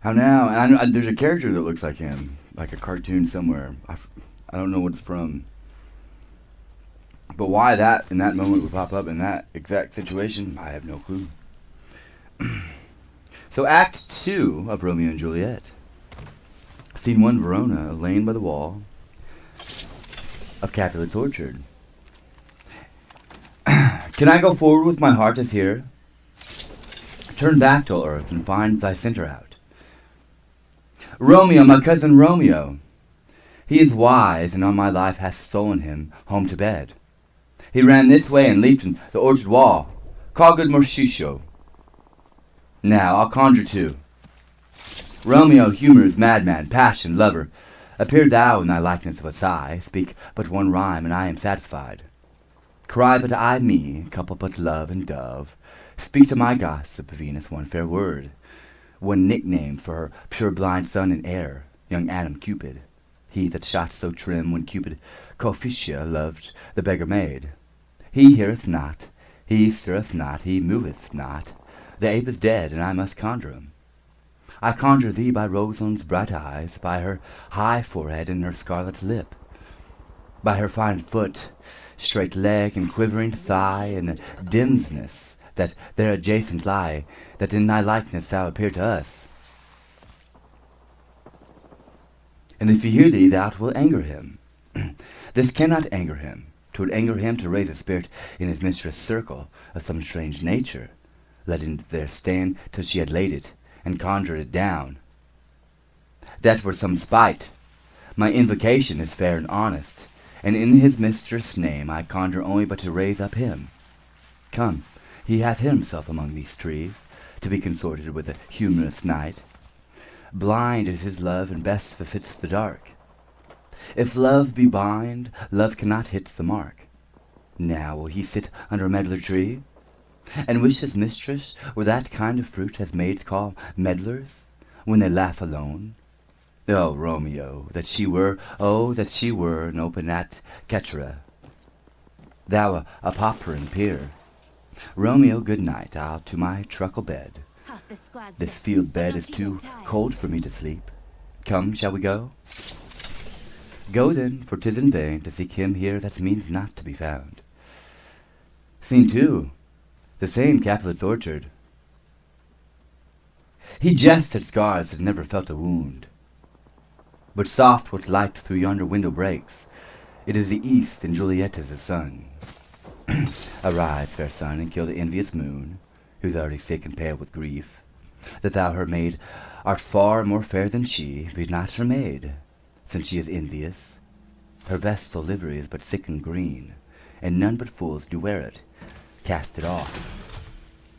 How now? And there's a character that looks like him, like a cartoon somewhere. I don't know what it's from. But why that in that moment would pop up in that exact situation, I have no clue. So Act 2 of Romeo and Juliet. Scene 1, Verona, laying by the wall of Capulet tortured. Can I go forward with my heart as here? Turn back to earth and find thy centre out. Romeo, my cousin Romeo. He is wise, and on my life hath stolen him home to bed. He ran this way and leaped in the orchard wall. Call good Mercutio. Now I'll conjure too. Romeo, humors, madman, passion, lover, appear thou in thy likeness of a sigh. Speak but one rhyme, and I am satisfied. Cry but I me, couple but love and dove. Speak to my gossip Venus one fair word, one nickname for her pure blind son and heir, young Adam Cupid. He that shot so trim when Cupid Cophetia loved the beggar maid. He heareth not, he stirreth not, he moveth not. The ape is dead, and I must conjure him. I conjure thee by Rosalind's bright eyes, by her high forehead and her scarlet lip, by her fine foot, straight leg, and quivering thigh, and the dimsness that there adjacent lie, that in thy likeness thou appear to us. And if he hear thee, thou wilt anger him. This cannot anger him. 'Twould anger him to raise a spirit in his mistress' circle of some strange nature, letting it there stand till she had laid it, and conjured it down. That were some spite. My invocation is fair and honest, and in his mistress' name I conjure only but to raise up him. Come, he hath hid himself among these trees, to be consorted with a humorous knight. Blind is his love, and best befits the dark. If love be blind, love cannot hit the mark. Now will he sit under a medlar tree, and wish his mistress were that kind of fruit as maids call medlars, when they laugh alone? Oh, Romeo, that she were, oh, that she were an openat Ketra, thou a popperin peer. Romeo, good night, I'll to my truckle bed. This field bed is too cold for me to sleep. Come, shall we go? Go then, for 'tis in vain to seek him here that means not to be found. Scene 2, the same Capulet's orchard. He jests at scars that never felt a wound. But soft what light through yonder window breaks. It is the east, and Juliet is the sun. Arise, fair sun, and kill the envious moon, who's already sick and pale with grief, that thou her maid art far more fair than she. Be not her maid, since she is envious. Her vestal livery is but sick and green, and none but fools do wear it. Cast it off.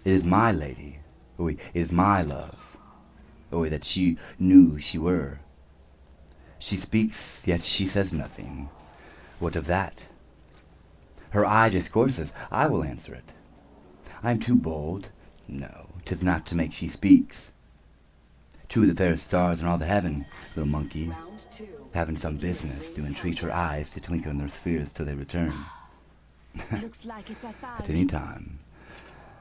It is my lady, it is my love. That she knew she were. She speaks, yet she says nothing. What of that? Her eye discourses, I will answer it. I am too bold? No, 'tis not to make she speaks. Two of the fairest stars in all the heaven, little monkey, having some business, do entreat her eyes to twinkle in their spheres till they return. Looks like it's a At any time.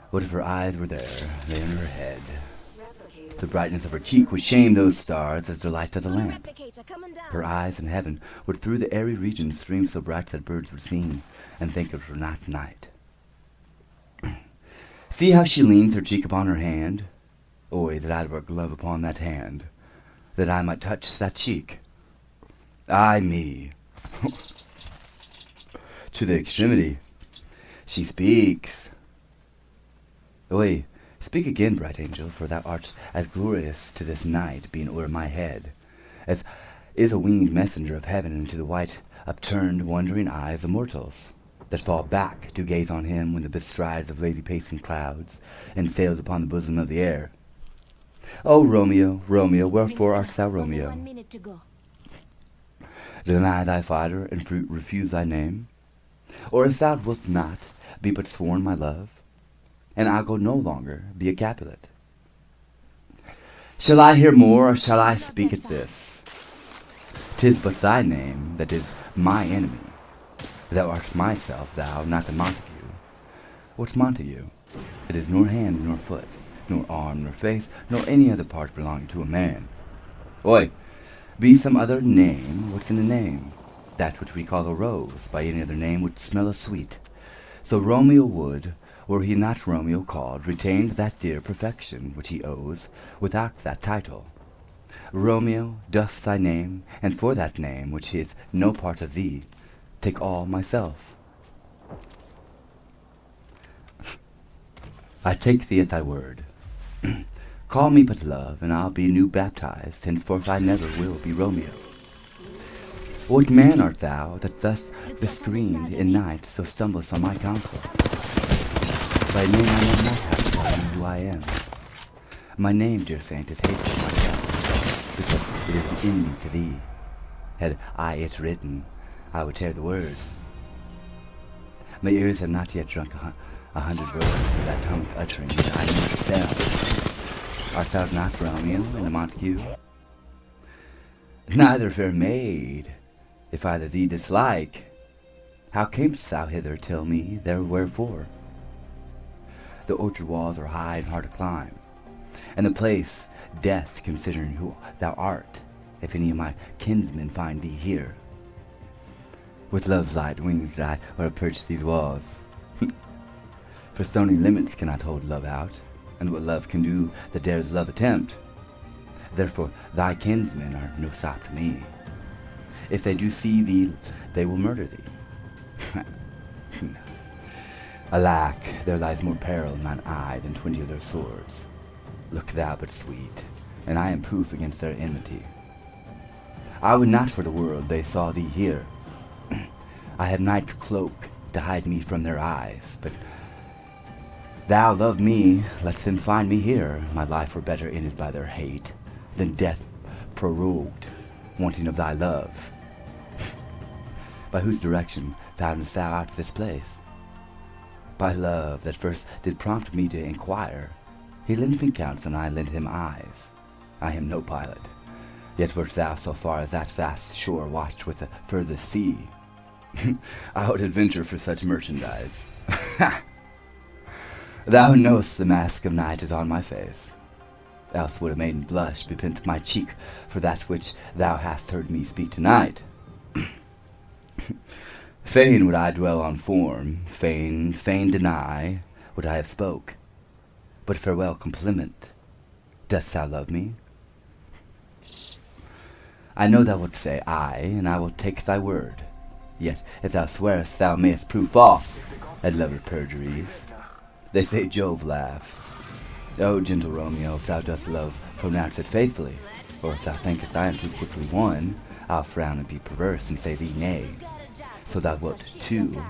What if her eyes were there, lay in her head? The brightness of her cheek would shame those stars as the light of the lamp. Her eyes in heaven would through the airy regions stream so bright that birds would sing and think of her not night. See how she leans her cheek upon her hand? Oy, that I'd wear a glove upon that hand, that I might touch that cheek. Ay me! To the extremity. She speaks. Oy, speak again, bright angel, for thou art as glorious to this night, being o'er my head, as is a winged messenger of heaven into the white, upturned, wondering eyes of mortals, that fall back to gaze on him when the bestrides of lazy pacing clouds, and sails upon the bosom of the air. O Romeo, Romeo, wherefore art thou Romeo? Deny thy father, and refuse thy name? Or if thou wilt not, be but sworn my love, and I'll go no longer be a Capulet. Shall I hear more, or shall I speak at this? 'Tis but thy name that is my enemy. Thou art myself, thou, not the Montague. What's Montague? It is nor hand nor foot, nor arm nor face, nor any other part belonging to a man. Oi, be some other name, what's in a name? That which we call a rose, by any other name would smell as sweet. So Romeo would, were he not Romeo called, retain that dear perfection which he owes, without that title. Romeo doth thy name, and for that name, which is no part of thee, take all myself. I take thee at thy word. Call me but love, and I'll be new baptized, henceforth I never will be Romeo. What man art thou, that thus bescreened in night, so stumblest on my counsel? Thy name I know not how to tell who I am. My name, dear saint, is hatred to myself, because it is an enemy to thee. Had I it written, I would tear the word. My ears have not yet drunk 100 words of that tongue's uttering which I know to sound. Art thou not Romeo and a Montague? Neither, fair maid, if either thee dislike. How camest thou hither, tell me, there wherefore? The orchard walls are high and hard to climb, and the place death, considering who thou art, if any of my kinsmen find thee here. With love's light wings did I or approach these walls. For stony limits cannot hold love out, and what love can do that dares love attempt. Therefore thy kinsmen are no stop to me. If they do see thee, they will murder thee. Alack, there lies more peril in thine eye than 20 of their swords. Look thou but sweet, and I am proof against their enmity. I would not for the world they saw thee here. I have night's cloak to hide me from their eyes, but thou love me, let them find me here. My life were better ended by their hate than death prorogued, wanting of thy love. By whose direction foundest thou out this place? By love that first did prompt me to inquire. He lent me counsel, and I lent him eyes. I am no pilot, yet wert thou so far as that vast shore watched with the furthest sea. I would adventure for such merchandise. Thou knowest the mask of night is on my face. Else would a maiden blush bepent my cheek for that which thou hast heard me speak tonight. Fain would I dwell on form, fain deny what I have spoke. But farewell compliment. Dost thou love me? I know thou wilt say aye, and I will take thy word. Yet if thou swearest, thou mayest prove false at lover perjuries. They say Jove laughs. O gentle Romeo, if thou dost love, pronounce it faithfully. Or if thou thinkest I am too quickly won, I'll frown and be perverse and say thee nay. So thou wilt too,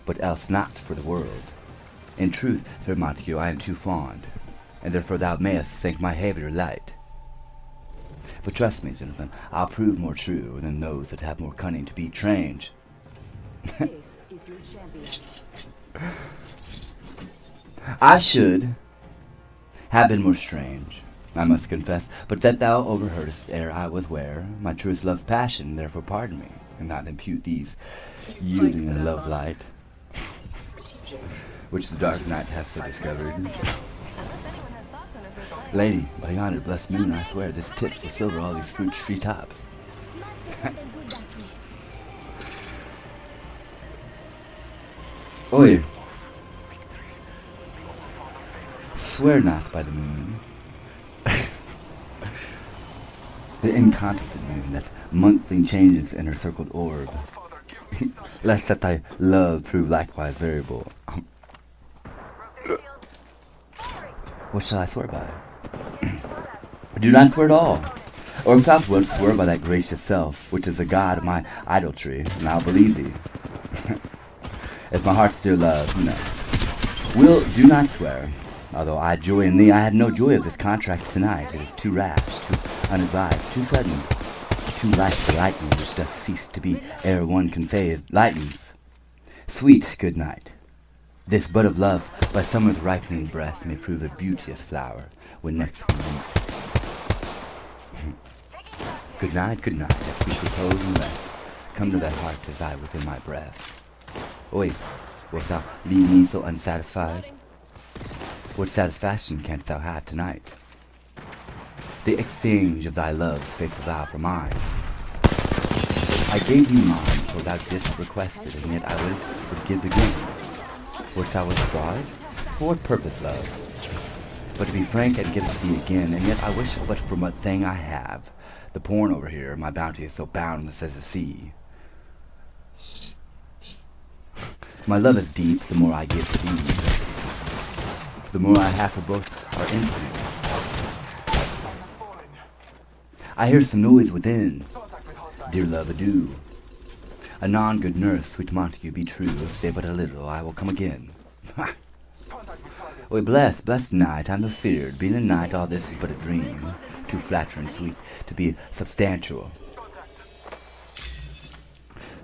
but else not for the world. In truth, fair Montague, I am too fond, and therefore thou mayest think my behavior light. But trust me, gentlemen, I'll prove more true than those that have more cunning to be strange. This is your champion. I should have been more strange. I must confess, but that thou overheardest ere I was ware, my truest love's passion, therefore pardon me, and not impute these yielding in love light, which the dark night hath so discovered. Lady, by yonder blessed moon, I swear this tips will silver all these fruit tree tops. Oi! Swear not by the moon, the inconstant moon that monthly changes in her circled orb, lest that thy love prove likewise variable. What shall I swear by? Do not swear at all, or if thou wilt swear by that gracious self, which is the god of my idolatry, and I'll believe thee. If my heart's dear love, do not swear. Although I joy in thee, I had no joy of this contract tonight. It is too rash, too unadvised, too sudden, too like the lightning which doth cease to be ere one can say it lightens. Sweet good night. This bud of love, by summer's ripening breath, may prove a beauteous flower when next we meet. Good night, as we repose and rest. Come to thy heart as I within my breast. Oi, wilt thou leave me so unsatisfied? What satisfaction canst thou have tonight? The exchange of thy love's faithful vow for mine. I gave thee mine, for thou didst requested, and yet I would give again. Wouldst thou withdraw it? For what purpose, love? But to be frank and give it thee again, and yet I wish but for what thing I have. The porn over here, my bounty is so boundless as the sea. My love is deep, the more I give to thee. The more I have for both are infinite. I hear some noise within. Dear love, adieu. Anon, good nurse, sweet Montague, be true. Stay but a little, I will come again. Ha! Oi, blessed night, I'm afeard. Being a night, all this is but a dream. Too flattering sweet to be substantial.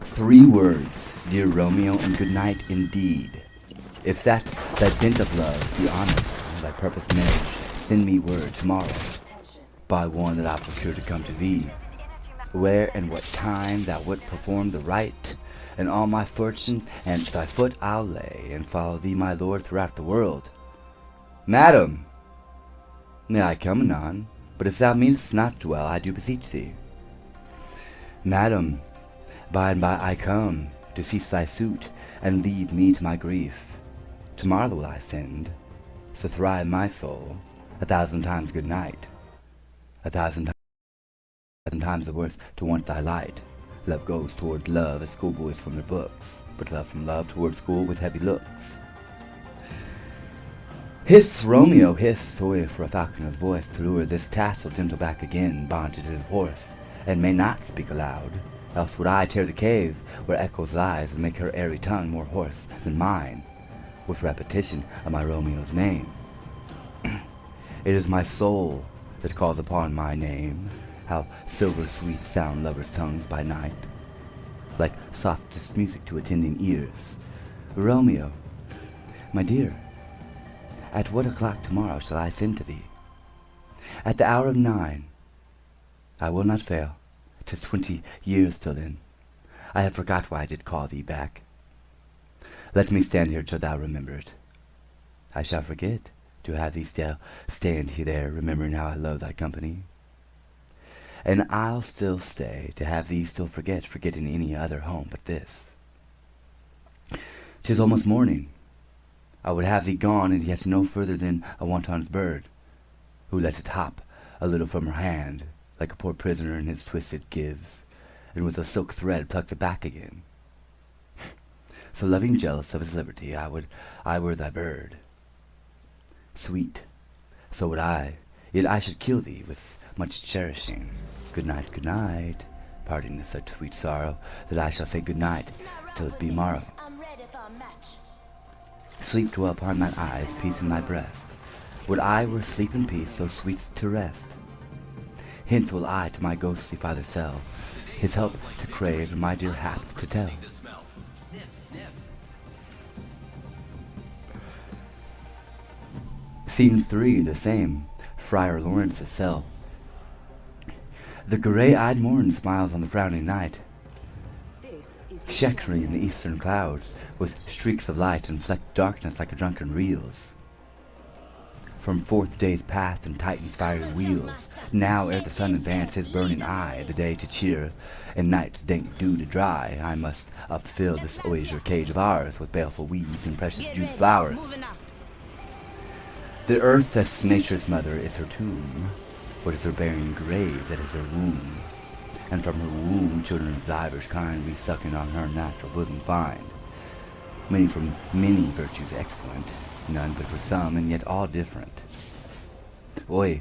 3 words, dear Romeo, and good night indeed. If that dint of love be honored, thy purpose marriage, send me word tomorrow, by one that I'll procure to come to thee, where and what time thou wilt perform the rite, and all my fortune and thy foot I'll lay, and follow thee, my lord, throughout the world. Madam, may I come anon? But if thou meanest not well, I do beseech thee. Madam, by and by I come, to cease thy suit, and leave me to my grief. Tomorrow will I send, so thrive my soul, 1,000 times good night, 1,000 times the worth to want thy light. Love goes toward love as schoolboys from their books, but love from love toward school with heavy looks. Hiss, Romeo, hiss, oi, for a falconer's voice to lure this tassel gentle back again, bonded to his horse, and may not speak aloud, else would I tear the cave where echoes lies, and make her airy tongue more hoarse than mine, with repetition of my Romeo's name. It is my soul that calls upon my name. How silver sweet sound lovers' tongues by night, like softest music to attending ears. Romeo, my dear, at what o'clock tomorrow shall I send to thee? At the hour of 9. I will not fail. 'Tis 20 years till then. I have forgot why I did call thee back. Let me stand here till thou remember it. I shall forget to have thee still stand here there, remembering how I love thy company. And I'll still stay to have thee still forgetting any other home but this. 'Tis almost morning. I would have thee gone, and yet no further than a wanton's bird, who lets it hop a little from her hand, like a poor prisoner in his twist it gives, and with a silk thread plucks it back again. So loving jealous of his liberty, I were thy bird. Sweet, so would I, yet I should kill thee with much cherishing. Good night, parting is such sweet sorrow, that I shall say good night till it be morrow. Sleep dwell upon thine eyes, peace in thy breast. Would I were sleep in peace, so sweet to rest. Hence will I to my ghostly father sell, his help to crave, and my dear hap to tell. Scene 3, the same. Friar Lawrence's cell. The grey-eyed morn smiles on the frowning night, This is chequering in the eastern clouds, with streaks of light and flecked darkness like a drunken reels. From forth day's path and Titan's fiery wheels, now ere the sun advance his burning eye, the day to cheer, and night's dank dew to dry, I must upfill this osier cage of ours with baleful weeds and precious jewed flowers. The earth, as nature's mother, is her tomb. What is her barren grave that is her womb? And from her womb children of divers kind we sucking on her natural bosom find. Many from many virtues excellent, none but for some, and yet all different. Oi,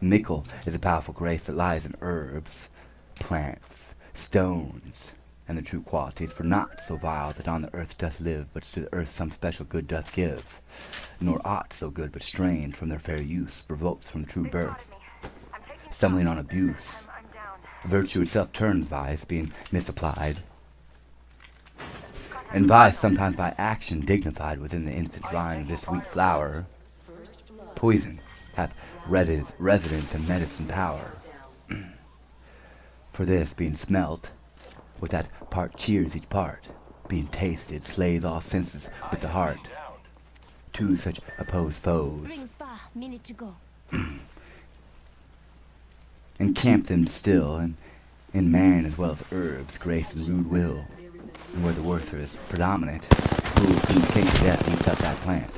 mickle is a powerful grace that lies in herbs, plants, stones, and the true qualities, for naught so vile that on the earth doth live, but to the earth some special good doth give, nor aught so good but strained from their fair use, provoked from the true birth. Stumbling on abuse, virtue itself turns vice, being misapplied, and vice sometimes by action dignified within the infant rind of this sweet flower. Poison hath residence and medicine power. For this, being smelt, with that part cheers each part, being tasted, slays all senses with the heart. Two such opposed foes, Rings far, minute to go. encamp them still, and in man as well as herbs, grace and rude will, and where the worther is predominant, who from the case of death eats up that plant.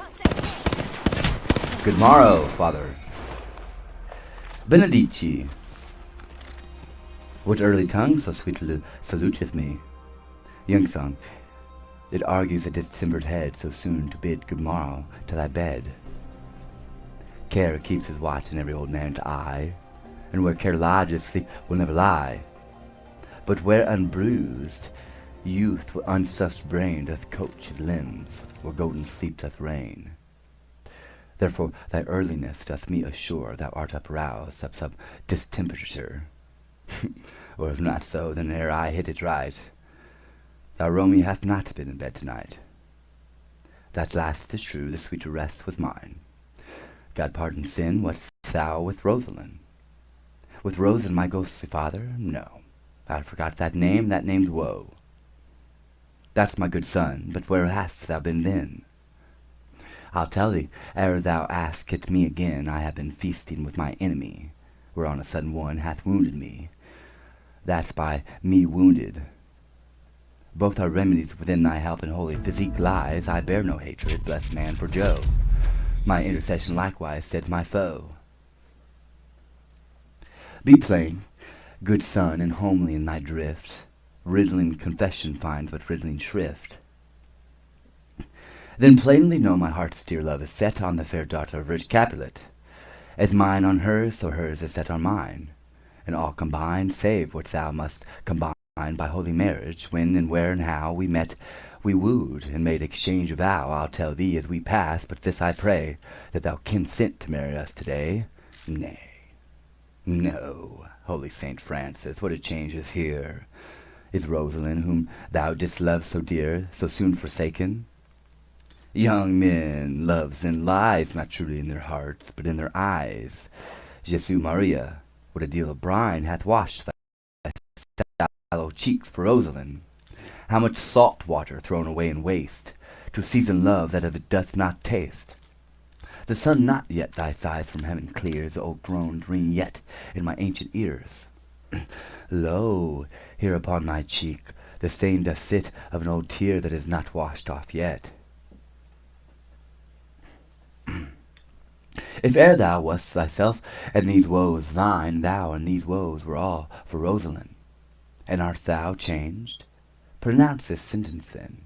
Good morrow, Father. Benedici. What early tongue so sweetly saluteth me? Young song, it argues a distempered head so soon to bid good morrow to thy bed. Care keeps his watch in every old man's eye, and where care lodges, sleep will never lie. But where unbruised youth with unstuffed brain doth coach his limbs, where golden sleep doth reign. Therefore thy earliness doth me assure thou art uproused up some distemperature. Or if not so, then ere I hit it right, thou Romeo hath not been in bed tonight. That last is true, the sweeter rest was mine. God pardon sin, what's thou with Rosalind? With Rosalind my ghostly father? No, I forgot that name's woe. That's my good son, but where hast thou been then? I'll tell thee, ere thou ask it me again, I have been feasting with my enemy, where on a sudden one hath wounded me. That's by me wounded. Both are remedies within thy help and holy physique lies. I bear no hatred, blessed man, for Joe. My intercession likewise said my foe. Be plain, good son, and homely in thy drift. Riddling confession finds but riddling shrift. Then plainly know my heart's dear love is set on the fair daughter of rich Capulet. As mine on hers, so hers is set on mine. And all combined, save what thou must combine by holy marriage, when and where and how we met, we wooed, and made exchange of vow. I'll tell thee as we pass, but this I pray, that thou consent to marry us today. Nay, no, holy Saint Francis, what a change is here! Is Rosalind, whom thou didst love so dear, so soon forsaken? Young men loves and lies not truly in their hearts, but in their eyes. Jesu Maria, what a deal of brine hath washed thy sallow cheeks for Rosalind! How much salt water thrown away in waste, to season love that of it doth not taste! The sun not yet thy sighs from heaven clears, the old groans ring yet in my ancient ears. Lo, here upon my cheek the stain doth sit of an old tear that is not washed off yet. If e'er thou wast thyself, and these woes thine, thou and these woes were all for Rosalind. And art thou changed? Pronounce this sentence then.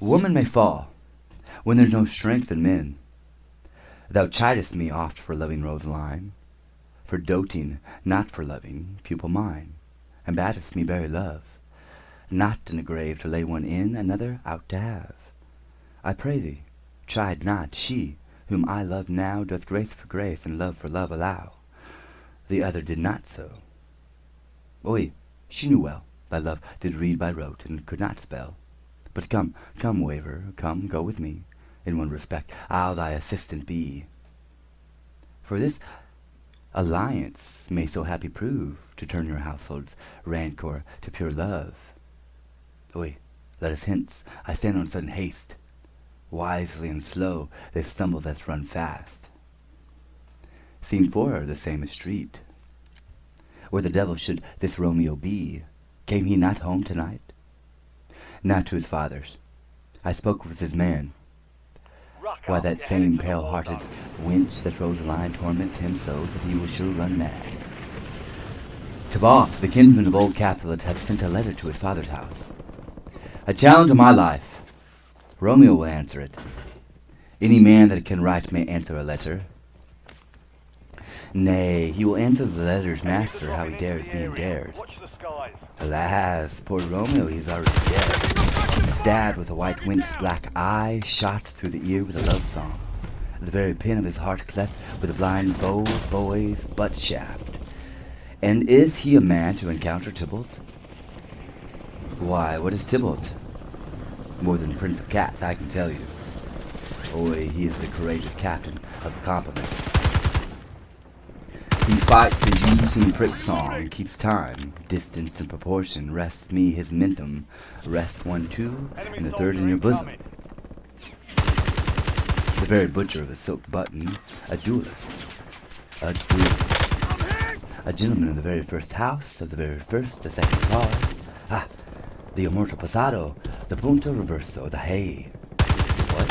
Woman may fall, when there's no strength in men. Thou chidest me oft for loving Rosaline, for doting, not for loving, pupil mine, and badest me bury love, not in a grave to lay one in, another out to have. I pray thee, chide not. She, whom I love now, doth grace for grace, and love for love allow. The other did not so. Oi, she knew well, thy love did read by rote, and could not spell. But come, waver, come, go with me. In one respect, I'll thy assistant be. For this alliance may so happy prove to turn your household's rancor to pure love. Oi, let us hence. I stand on sudden haste. Wisely and slow they stumble that run fast. Scene 4, the same street. Where the devil should this Romeo be? Came he not home tonight? Not to his father's. I spoke with his man. Why, that same pale-hearted wench that Rosaline torments him so that he will sure run mad. Tybalt, the kinsman of old Capulet, hath sent a letter to his father's house. A challenge of my life. Romeo will answer it. Any man that can write may answer a letter. Nay, he will answer the letter's master how he dares being dared. Alas, poor Romeo, he is already dead. Stabbed with a white wench's black eye, shot through the ear with a love song. The very pin of his heart cleft with a blind boy's butt shaft. And is he a man to encounter Tybalt? Why, what is Tybalt? More than Prince of Cats, I can tell you. Oi, he is the courageous captain of the complement. He fights his using prick song, keeps time, distance and proportion, rests me his mentum, rests 1, 2, and the third in your bosom. The very butcher of a silk button, a duelist, a gentleman in the very first house, of the very first, the second card. Ah, the immortal passado, the punto reverso, the hay. What?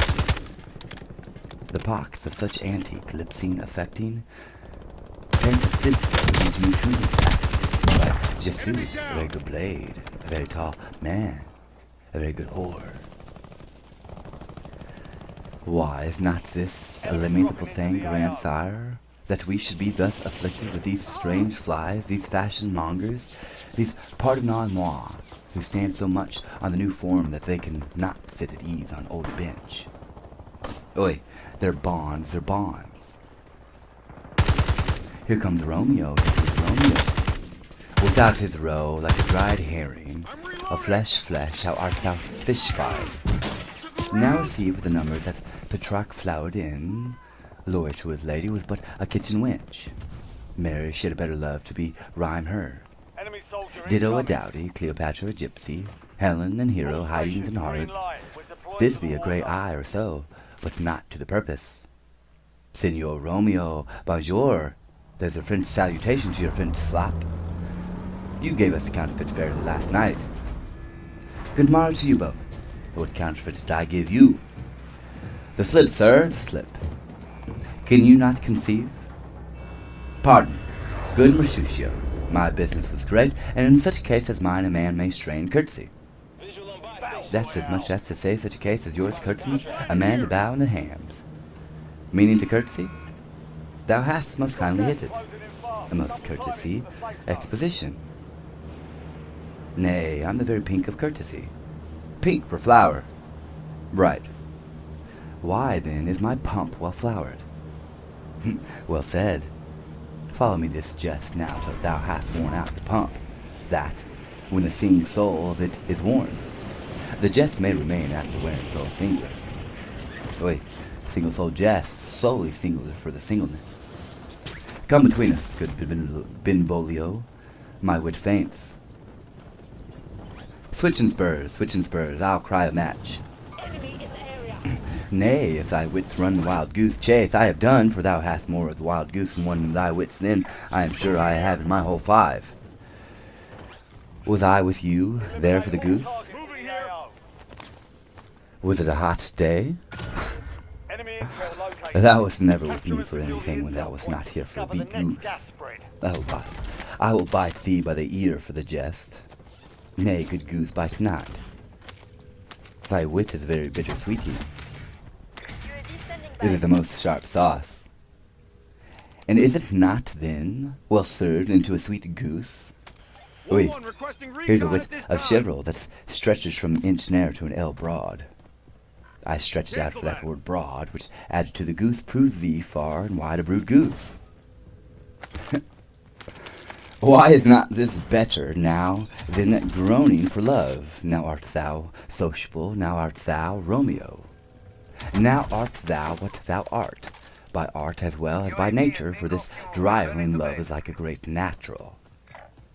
The pox of such antique, lip-scene affecting, fantasist these new treaties practices by Jesu, a very good blade, a very tall man, a very good whore. Why, is not this a lamentable thing, grandsire, that we should be thus afflicted with these strange flies, these fashion mongers, these pardonnez-moi, who stand so much on the new form that they can not sit at ease on old bench? Oi, they're bonds, they're bonds. Here comes Romeo, without his roe, like a dried herring, of flesh, how art thou fish-fied? Now see with the numbers that Petrarch flowered in, lawyer to his lady was but a kitchen wench. Mary she had a better love to be rhyme her. Ditto a dowdy, Cleopatra a gypsy, Helen and Hero hiding and harlots, Thisbe a grey eye or so, but not to the purpose. Signor Romeo, bonjour. There's a French salutation to your French slop. You gave us a counterfeit fairly last night. Good morrow to you both. What counterfeit did I give you? The slip, sir, the slip. Can you not conceive? Pardon, good Mercutio. My business was great, and in such case as mine a man may strain courtesy. That's as much as to say such a case as yours curtains a man to bow in the hams. Meaning to courtesy? Thou hast most kindly hit it. A most courtesy exposition. Nay, I'm the very pink of courtesy. Pink for flower. Right. Why, then, is my pump well flowered? Well said. Follow me this jest now till thou hast worn out the pump, that, when the singing soul of it is worn, the jest may remain after wearing soul singular. Wait, single soul jest, solely singular for the singleness. Come between us, good Benvolio, my wit faints. Switch and spurs, I'll cry a match. Nay, if thy wits run the wild goose chase, I have done, for thou hast more of the wild goose in one than thy wits than I am sure I have in my whole 5. Was I with you there for the goose? Was it a hot day? Thou wast never with me for anything when thou wast not here for a beat goose. I will bite thee by the ear for the jest. Nay, good goose, bite not. Thy wit is very bitter sweetie. It is the most sharp sauce. And is it not, then, well served into a sweet goose? Wait, here's a wit of chevril that stretches from an inch narrow to an ell broad. I stretch it out for that word broad, which adds to the goose proves thee far and wide a brood goose. Why is not this better now than groaning for love? Now art thou sociable, now art thou Romeo. Now art thou what thou art, by art as well as by nature, for this driving love is like a great natural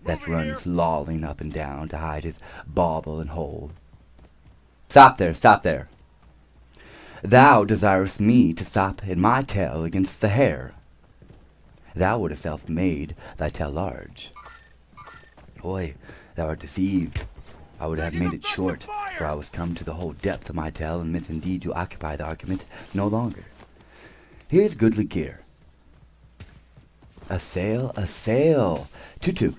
that runs lolling up and down to hide his bauble and hole. Stop there, stop there. Thou desirest me to stop in my tail against the hair. Thou wouldst self made thy tail large. Oi, thou art deceived. I would have made it short, for I was come to the whole depth of my tale, and meant indeed to occupy the argument no longer. Here's goodly gear. A sail, tutu,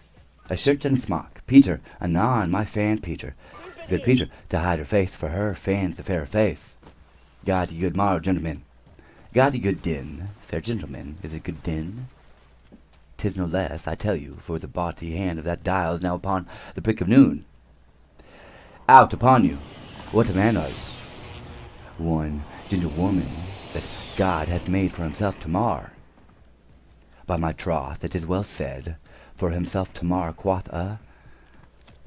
a shirt and a smock. Peter, anon, my fan Peter. Good Peter, to hide her face, for her fans the fairer face. God ye good morrow, gentlemen. God ye good din, fair gentlemen, is it good din? 'Tis no less, I tell you, for the bawdy hand of that dial is now upon the prick of noon. Out upon you! What a man are you? One gentle woman that God hath made for himself to mar. By my troth, it is well said, for himself to mar, quoth a...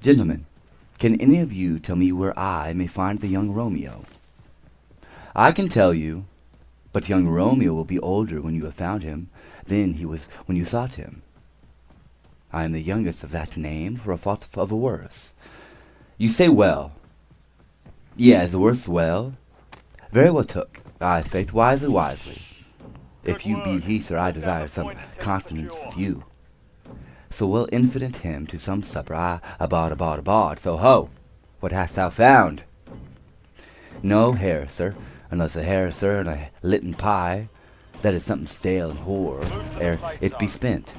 Gentlemen, can any of you tell me where I may find the young Romeo? I can tell you, but young Romeo will be older when you have found him than he was when you sought him. I am the youngest of that name, for a fault of a worse. You say well. Yes, the worse well. Very well took. Aye, faith, wisely, wisely. If you be he, sir, I desire some confidence with you. So we'll infident him to some supper. I abode. So ho! What hast thou found? No hare, sir, unless a hare, sir, and a litten pie. That is something stale and hoar, ere it be spent.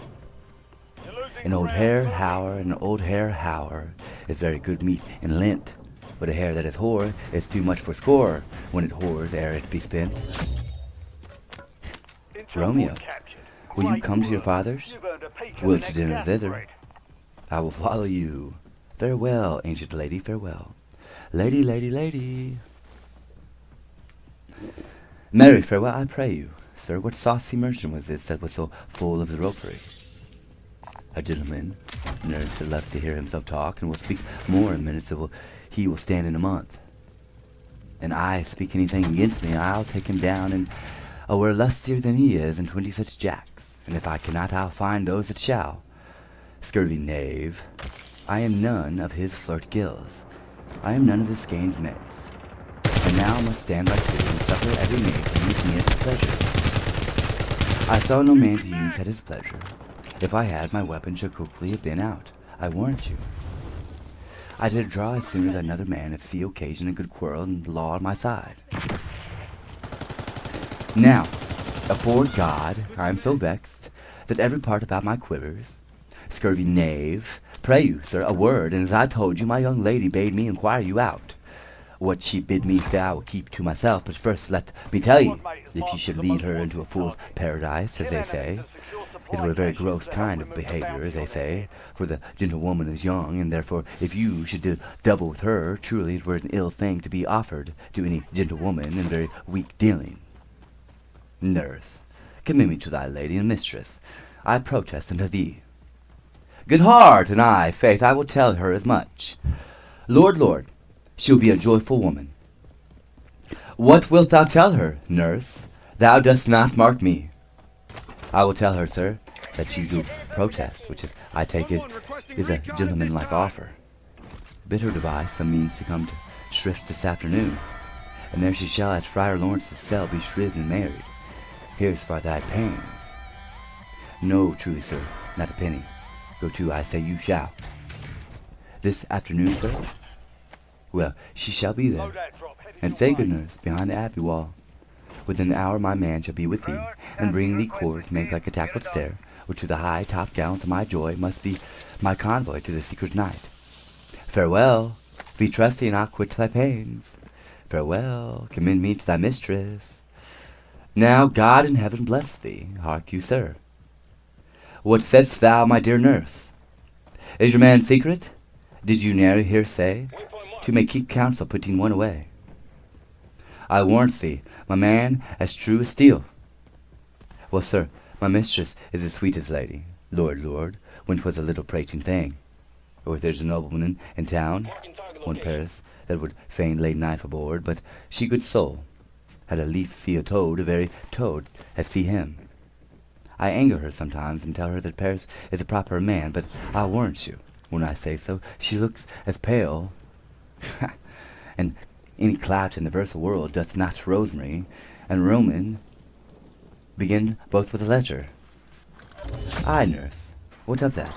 An old hare hour is very good meat in Lent, but a hare that is hoar is too much for score when it whores ere it be spent. Romeo, will you come to your father's? Will to dinner thither? I will follow you. Farewell, ancient lady, farewell. Lady, lady, lady. Marry, farewell, I pray you. Sir, what saucy merchant was this that was so full of the ropery? A gentleman, nurse that loves to hear himself talk, and will speak more in minutes than he will stand in a month. And I speak anything against me, I'll take him down, and we're lustier than he is, and 20 such jacks. And if I cannot, I'll find those that shall. Scurvy knave, I am none of his flirt gills. I am none of his skeins mates. And now must stand by two, and suffer every maid to use me at his pleasure. I saw no man to use at his pleasure. If I had, my weapon should quickly have been out, I warrant you. I did draw as soon as another man if see occasion a good quarrel and the law on my side. Now, afore God, I am so vexed that every part about my quivers. Scurvy knave, pray you, sir, a word, and as I told you, my young lady bade me inquire you out. What she bid me say I will keep to myself, but first let me tell you, if you should lead her into a fool's paradise, as they say, it were a very gross kind of behavior, as they say, for the gentlewoman is young, and therefore if you should do double with her, truly it were an ill thing to be offered to any gentlewoman, and very weak dealing. Nurse, commit me to thy lady and mistress, I protest unto thee. Good heart, and I, faith, I will tell her as much. Lord, she'll be a joyful woman. What wilt thou tell her, nurse? Thou dost not mark me. I will tell her, sir, that you do protest, which is, I take it, is a gentlemanlike offer. Bid her devise some means to come to shrift this afternoon, and there she shall at Friar Lawrence's cell be shrived and married. Here's for thy pains. No, truly, sir, not a penny. Go to, I say you shall. This afternoon, sir? Well, she shall be there. And say, good nurse, behind the abbey wall. Within the hour my man shall be with thee, and bring thee cord to make like a tackled stair, which to the high top gallant of my joy must be my convoy to the secret night. Farewell, be trusty and I'll quit thy pains. Farewell, commend me to thy mistress. Now God in heaven bless thee, hark you, sir. What saidst thou, my dear nurse? Is your man secret? Did you ne'er hear say, two may keep counsel putting one away? I warrant thee, my man, as true as steel. Well, sir, my mistress is the sweetest lady, Lord, when 'twas a little prating thing. Or if there's a nobleman in town, one Paris, that would fain lay knife aboard, but she good soul. Had a leaf see a toad, a very toad has see him. I anger her sometimes and tell her that Paris is a proper man, but I'll warrant you, when I say so, she looks as pale, and any clout in the versal world doth not Rosemary and Roman begin both with a letter. Aye, nurse, what of that?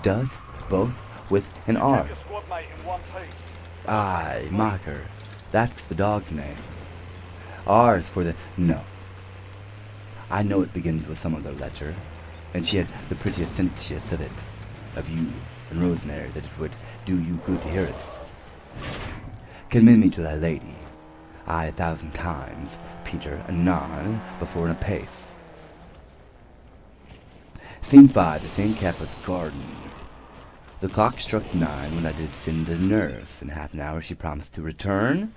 Doth both with an R. Your squad mate in one piece. Aye, Mocker, that's the dog's name. R's for the... no. I know it begins with some other letter, and she had the prettiest sentience of it, of you and Rosemary, that it would do you good to hear it. Commend me to thy lady. Aye, 1,000 times, Peter, anon, before and apace. Scene 5, the same Caplet's garden. The clock struck 9 when I did send the nurse. In half an hour she promised to return.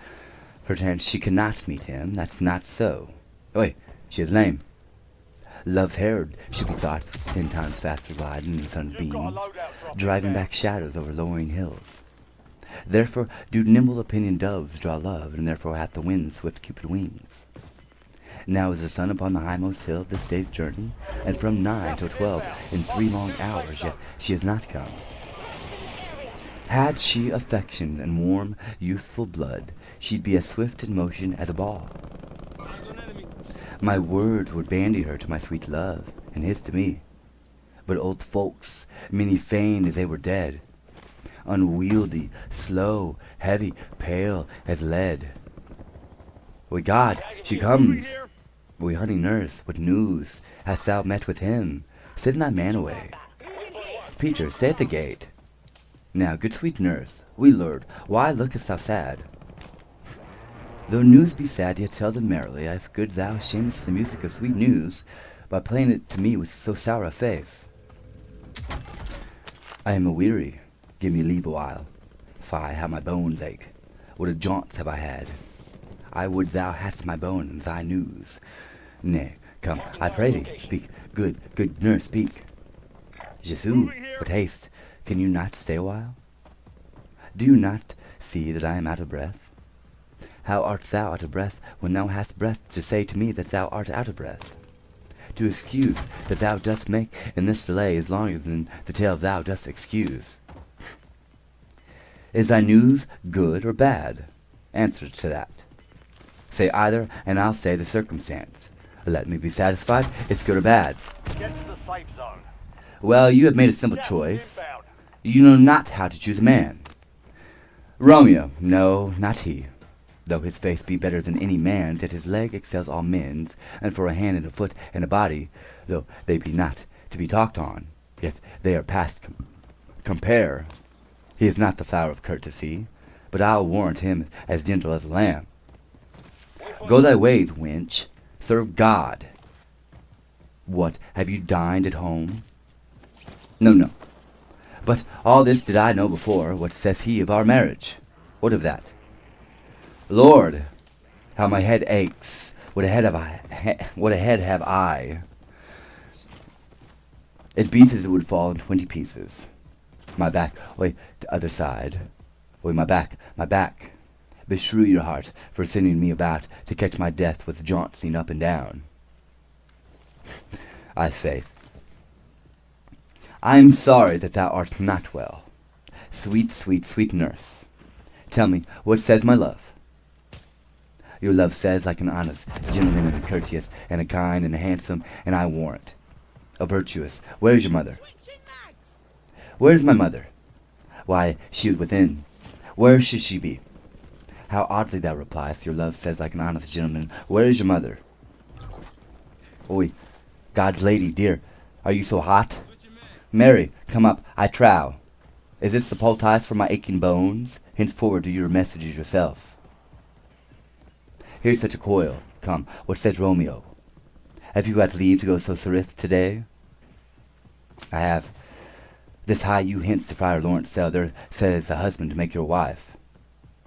Perchance she cannot meet him, that's not so. Oi, she is lame. Love's herald should be thought 10 times faster gliding in the sun's beams, driving back shadows over lowering hills. Therefore do nimble opinion doves draw love, and therefore hath the wind swift Cupid wings. Now is the sun upon the highmost hill of this day's journey, and from 9 till 12 in 3 long hours, yet she has not come. Had she affection and warm, youthful blood, she'd be as swift in motion as a ball. My words would bandy her to my sweet love, and his to me. But old folks, many feigned they were dead, unwieldy, slow, heavy, pale as lead. Oi, God, she comes! Oi, honey nurse, what news? Hast thou met with him? Send thy man away. Peter, stay at the gate. Now, good sweet nurse, we lord, why lookest thou sad? Though news be sad, yet tell them merrily. I've good thou shamest the music of sweet news by playing it to me with so sour a face. I am a-weary, give me leave a while. Fie, how my bones ache. What a jaunts have I had. I would thou hadst my bones, thy news. Nay, come, I pray thee, speak. Good nurse, speak. Jesu, but haste, can you not stay a while? Do you not see that I am out of breath? How art thou out of breath when thou hast breath to say to me that thou art out of breath? To excuse that thou dost make in this delay is longer than the tale thou dost excuse. Is thy news good or bad? Answer to that. Say either, and I'll say the circumstance. Let me be satisfied, it's good or bad. Get to the safe zone. Well, you have made a simple choice. You know not how to choose a man. Romeo, no, not he. Though his face be better than any man's, yet his leg excels all men's, and for a hand and a foot and a body, though they be not to be talked on, yet they are past compare. He is not the flower of courtesy, but I'll warrant him as gentle as a lamb. Go thy ways, wench, serve God. What, have you dined at home? No. But all this did I know before. What says he of our marriage? What of that? Lord, how my head aches. What a head have I. It beats as it would fall in 20 pieces. My back, oi, the other side. Oi, my back. Beshrew your heart for sending me about to catch my death with jauncing up and down. I faith. I am sorry that thou art not well. Sweet nurse. Tell me, what says my love? Your love says, like an honest gentleman, and a courteous, and a kind, and a handsome, and I warrant, a virtuous. Where is your mother? Where is my mother? Why, she is within. Where should she be? How oddly thou repliest. Your love says, like an honest gentleman. Where is your mother? Oi, God's lady, dear, are you so hot? Mary, come up, I trow. Is this the poultice for my aching bones? Henceforward do your messages yourself. Here's such a coil. Come, what says Romeo? Have you had leave to go so forth today? I have. This high you hints to Friar Lawrence Selder says the husband to make your wife.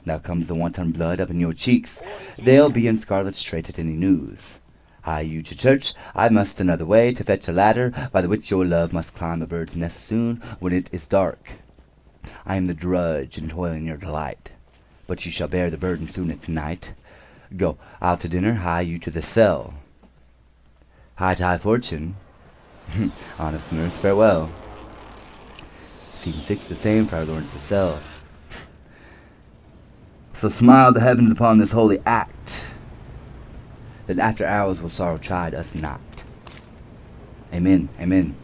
Now comes the wanton blood up in your cheeks. They'll be in scarlet straight at any news. Hie you to church, I must another way to fetch a ladder by the which your love must climb a bird's nest soon when it is dark. I am the drudge and toil in your delight, but you shall bear the burden soon at night. Go out to dinner, hie you to the cell. High to high fortune. Honest nurse, farewell. Scene 6, the same, Friar Lawrence the cell. So smile the heavens upon this holy act, that after hours will sorrow chide us not. Amen, amen.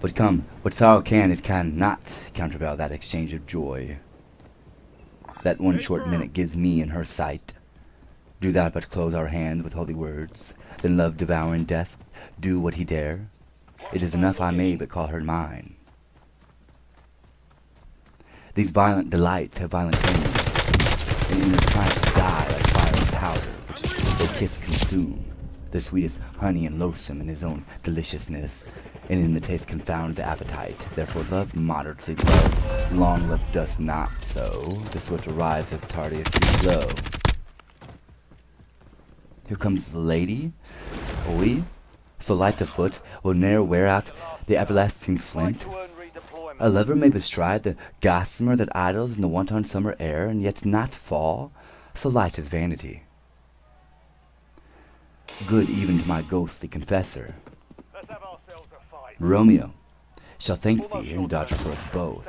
But come, what sorrow can, it cannot countervail that exchange of joy that one short minute gives me in her sight. Do thou but close our hands with holy words, then love devouring death do what he dare. It is enough I may but call her mine. These violent delights have violent ends, and in their triumph die like fire and powder, which they kiss consume. The sweetest honey and loathsome in his own deliciousness, and in the taste confounds the appetite. Therefore love moderately, love long love does not so. The swift arrives as tardy as too slow. Here comes the lady, oui, so light of foot, will ne'er wear out the everlasting flint. A lover may bestride the gossamer that idles in the wanton summer air, and yet not fall, so light is vanity. Good even to my ghostly confessor. Romeo shall thank thee and dodge for us both,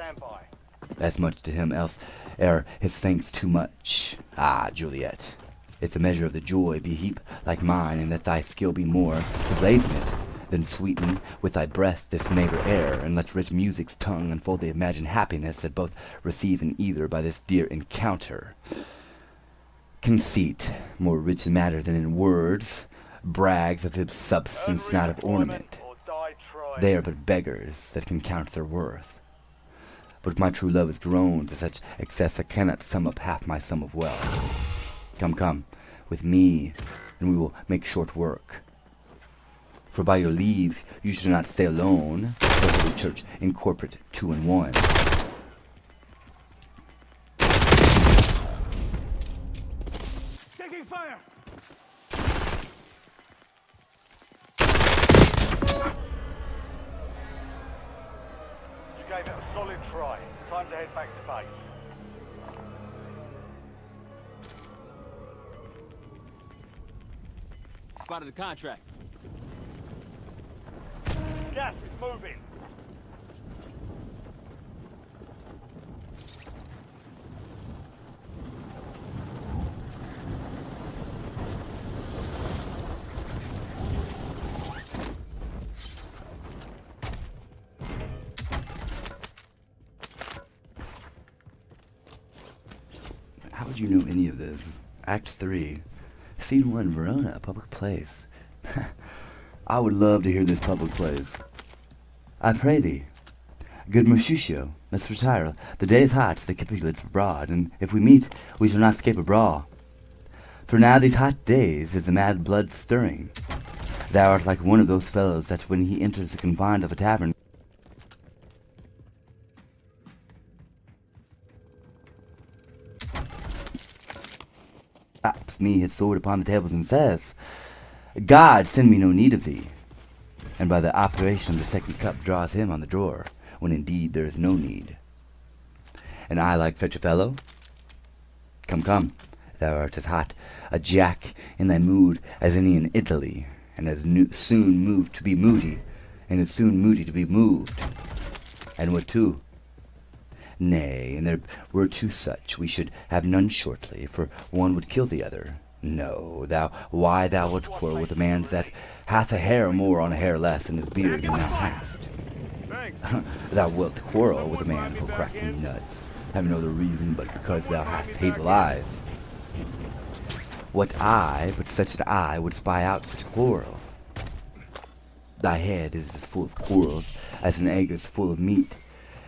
as much to him else ere his thanks too much. Ah, Juliet, if the measure of the joy be heap like mine, and that thy skill be more to blazon it, then sweeten with thy breath this neighbor air, and let rich music's tongue unfold the imagined happiness that both receive in either by this dear encounter. Conceit, more rich in matter than in words, brags of his substance, not of ornament. They are but beggars that can count their worth. But my true love is grown to such excess I cannot sum up half my sum of wealth. Come, come, with me, and we will make short work. For by your leave, you should not stay alone, the Holy Church incorporate 2 in 1. Taking fire! You gave it a solid try. Time to head back to base. Spotted the contract. Gas is moving. How would you know any of this? Act 3, Scene 1, Verona, a public place. I would love to hear this public place. I pray thee, good Mercutio, let's retire. The day is hot, the Capulets abroad, and if we meet, we shall not escape a brawl. For now these hot days is the mad blood stirring. Thou art like one of those fellows that when he enters the confines of a tavern, slaps me his sword upon the tables and says, God send me no need of thee. And by the operation of the second cup draws him on the drawer, when indeed there is no need. And I like such a fellow? Come, come, thou art as hot a jack in thy mood as any in Italy, and as soon moved to be moody, and as soon moody to be moved. And what too? Nay, and there were 2 such, we should have none shortly, for one would kill the other. No, why thou wilt quarrel with a man that hath a hair more on a hair less in his beard than thou hast. Thou wilt quarrel with a man for cracking nuts, having no other reason but because thou hast hazel eyes. What eye but such an eye would spy out such a quarrel? Thy head is as full of quarrels as an egg is full of meat,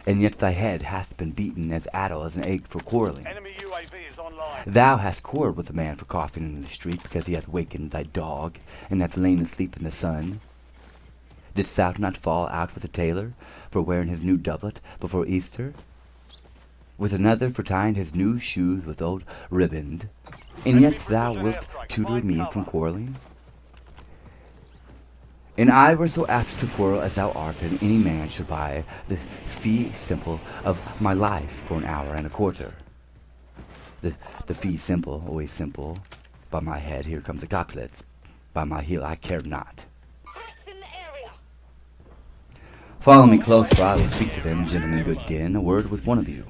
and yet thy head hath been beaten as addle as an egg for quarreling. Enemy UAV is online. Thou hast quarrelled with a man for coughing in the street because he hath wakened thy dog, and hath lain asleep in the sun. Didst thou not fall out with a tailor for wearing his new doublet before Easter? With another for tying his new shoes with old riband, and yet thou wilt tutor me from quarrelling? And I were so apt to quarrel as thou art, and any man should buy the fee simple of my life for an hour and a quarter. The fee simple, always simple, By my head, here comes the gauntlets. By my heel, I care not. Follow me close, for I will speak to them, gentlemen, begin a word with one of you.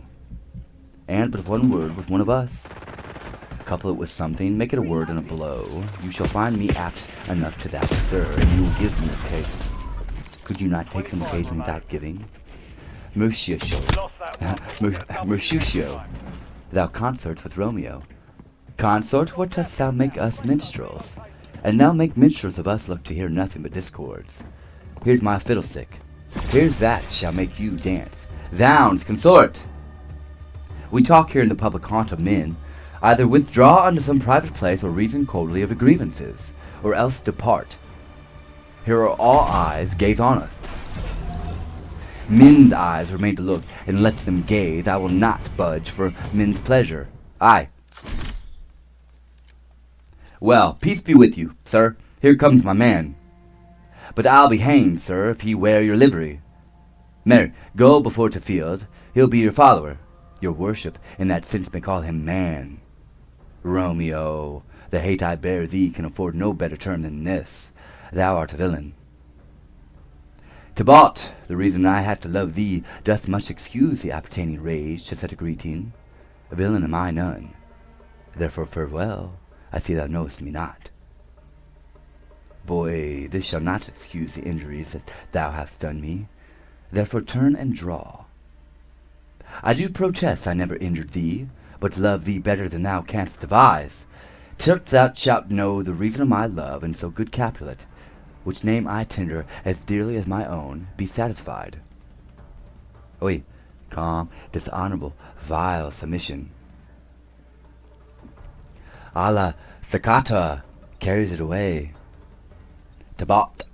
And but one word with one of us. Couple it with something, make it a word and a blow. You shall find me apt enough to that, sir, and you will give me occasion. Could you not take some occasion without giving? Mercutio, thou consorts with Romeo. Consort, what dost thou make us minstrels? And thou make minstrels of us look to hear nothing but discords. Here's my fiddlestick. Here's that shall make you dance. Zounds, consort! We talk here in the public haunt of men. Either withdraw unto some private place, or reason coldly of your grievances, or else depart. Here are all eyes, gaze on us. Men's eyes are made to look, and let them gaze. I will not budge for men's pleasure. Aye. Well, peace be with you, sir. Here comes my man. But I'll be hanged, sir, if he wear your livery. Mary, go before to field. He'll be your follower. Your worship, in that sense, may call him man. Romeo, the hate I bear thee can afford no better term than this. Thou art a villain. Tybalt, the reason I have to love thee doth much excuse the appertaining rage to such a greeting. A villain am I none. Therefore farewell, I see thou knowest me not. Boy, this shall not excuse the injuries that thou hast done me. Therefore turn and draw. I do protest I never injured thee, but love thee better than thou canst devise. Till thou shalt know the reason of my love, and so good Capulet, which name I tender as dearly as my own, be satisfied. Oi, calm, dishonorable, vile submission. Allah Sakata carries it away. Tybalt,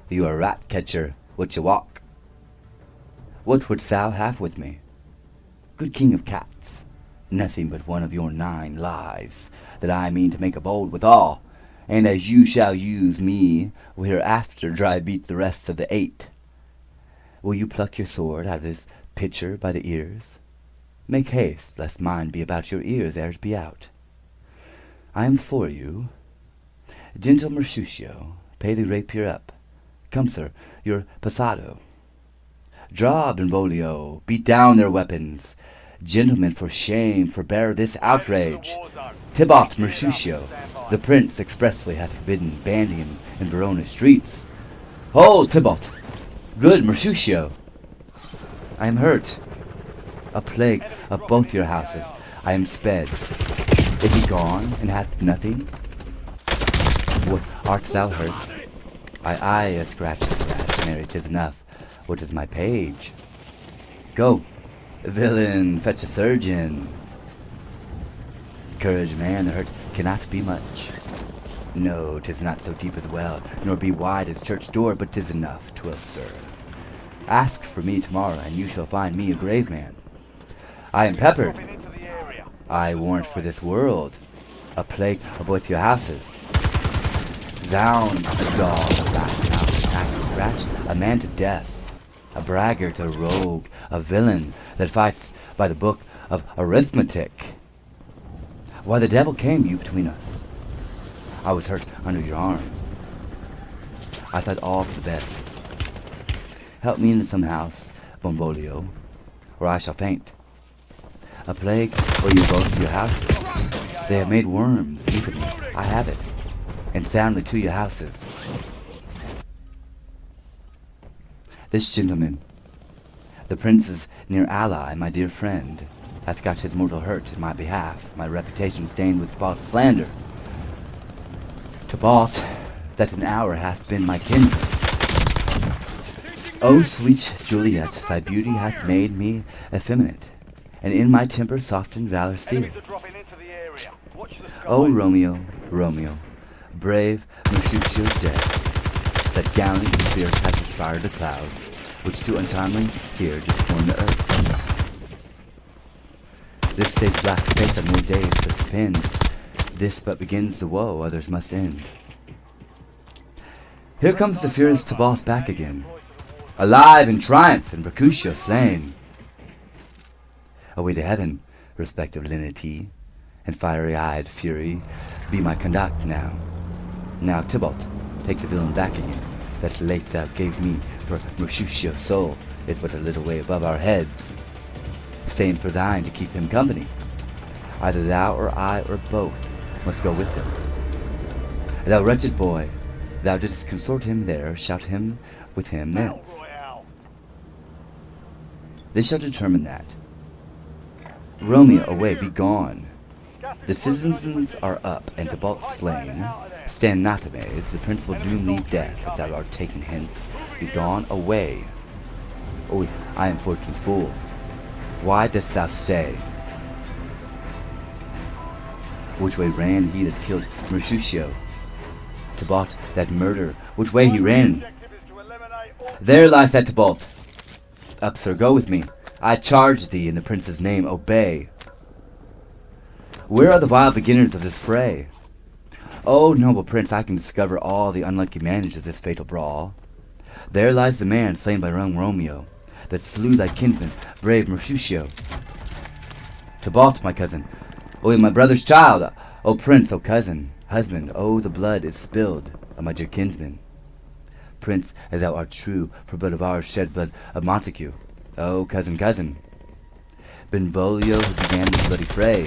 you a rat catcher, what you walk? What wouldst thou have with me? Good king of cats, nothing but one of your 9 lives, that I mean to make a bold withal, and as you shall use me, hereafter dry beat the rest of the 8. Will you pluck your sword out of this pitcher by the ears? Make haste, lest mine be about your ears ere it be out. I am for you. Gentle Mercutio, pay the rapier up. Come, sir, your passado. Draw, Benvolio, beat down their weapons. Gentlemen, for shame, forbear this outrage. Tybalt Mercutio, the prince expressly hath forbidden bandying in Verona streets. Hold, Tybalt! Good Mercutio! I am hurt. A plague of both your houses. I am sped. Is he gone, and hath nothing? What, art thou hurt? Aye, a scratch, Mary, 'tis enough. What is my page? Go, villain, fetch a surgeon. Courage, man, the hurt cannot be much. No, 'tis not so deep as well, nor be wide as church door, but 'tis enough, 'twill serve. Ask for me tomorrow, and you shall find me a grave man. I am peppered. I warrant for this world. A plague of both your houses. Zounds, the dog, a last mouse, act a scratch, a man to death. A braggart, a rogue, a villain that fights by the book of arithmetic. Why the devil came you between us? I was hurt under your arm. I thought all for the best. Help me into some house, Benvolio, or I shall faint. A plague or you both to your houses. They have made worms eat of me. I have it, and soundly to your houses. This gentleman, the prince's near ally, my dear friend, hath got his mortal hurt in my behalf, my reputation stained with false slander. Tybalt, that an hour hath been my kindred. O sweet Juliet, thy beauty hath made me effeminate, and in my temper softened valor steel. O Romeo, Romeo, brave Mercutio's dead, that gallant spirit hath inspired the clouds, which too untimely here did form the earth. This day's black fate on more days doth depend. This but begins the woe, others must end. Here comes the furious Tybalt back again, alive in triumph and Mercutio slain. Away to heaven, respective lenity, and fiery-eyed fury, be my conduct now. Now, Tybalt, take the villain back again. That lake thou gave me for Mercutio's soul is but a little way above our heads. Staying for thine to keep him company. Either thou or I or both must go with him. Thou wretched boy, thou didst consort him there, shout him with him thence. They shall determine that. Romeo, away, be gone. The citizens are up, and Tybalt slain. Stand not amazed, the prince will doom thee death if thou art taken hence. Be gone away. Oh, I am fortune's fool. Why dost thou stay? Which way ran he that killed Mercutio? Tybalt, that murder, which way he ran? There lies that Tybalt. Up, sir, go with me. I charge thee in the prince's name, obey. Where are the wild beginners of this fray? O noble prince, I can discover all the unlucky manage of this fatal brawl. There lies the man slain by young Romeo, that slew thy kinsman, brave Mercutio. Tybalt, my cousin, O my brother's child, O prince, O cousin, husband, O the blood is spilled of my dear kinsman. Prince, as thou art true, for blood of ours shed blood of Montague. O cousin, cousin, Benvolio who began this bloody fray.